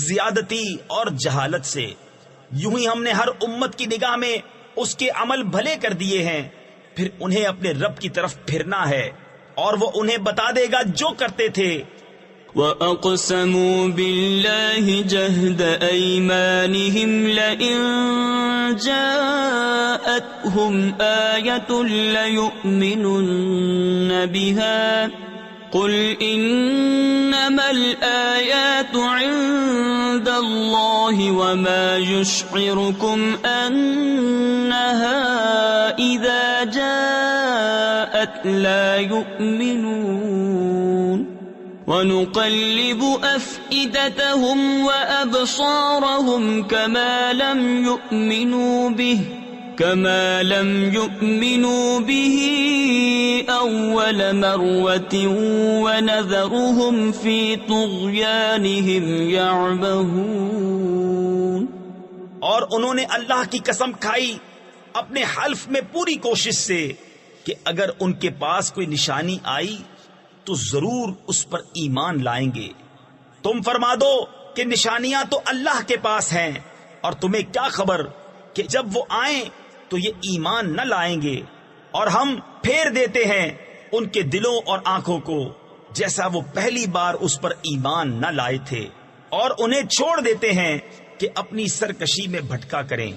زیادتی اور جہالت سے. یوں ہی ہم نے ہر امت کی نگاہ میں اس کے عمل بھلے کر دیے ہیں، پھر انہیں اپنے رب کی طرف پھرنا ہے، اور وہ انہیں بتا دے گا جو کرتے تھے. وَأَقْسَمُوا بِاللَّهِ جَهْدَ أَيْمَانِهِمْ لَئِن جَاءَتْهُمْ آيَةٌ لَيُؤْمِنُنَّ بِهَا قُلْ إِنَّمَا الْآيَاتُ عِندَ اللَّهِ وَمَا يُشْعِرُكُمْ أَنَّهَا إِذَا جَاءَتْ لَا يُؤْمِنُونَ. وَنُقَلِّبُ أَفْئِدَتَهُمْ وَأَبْصَارَهُمْ كَمَا لَمْ يُؤْمِنُوا بِهِ أَوَّلَ مَرَّةٍ وَنَذَرُهُمْ فِي طُغْيَانِهِمْ يَعْمَهُونَ. اور انہوں نے اللہ کی قسم کھائی اپنے حلف میں پوری کوشش سے کہ اگر ان کے پاس کوئی نشانی آئی تو ضرور اس پر ایمان لائیں گے. تم فرما دو کہ نشانیاں تو اللہ کے پاس ہیں، اور تمہیں کیا خبر کہ جب وہ آئیں تو یہ ایمان نہ لائیں گے. اور ہم پھیر دیتے ہیں ان کے دلوں اور آنکھوں کو جیسا وہ پہلی بار اس پر ایمان نہ لائے تھے، اور انہیں چھوڑ دیتے ہیں کہ اپنی سرکشی میں بھٹکا کریں.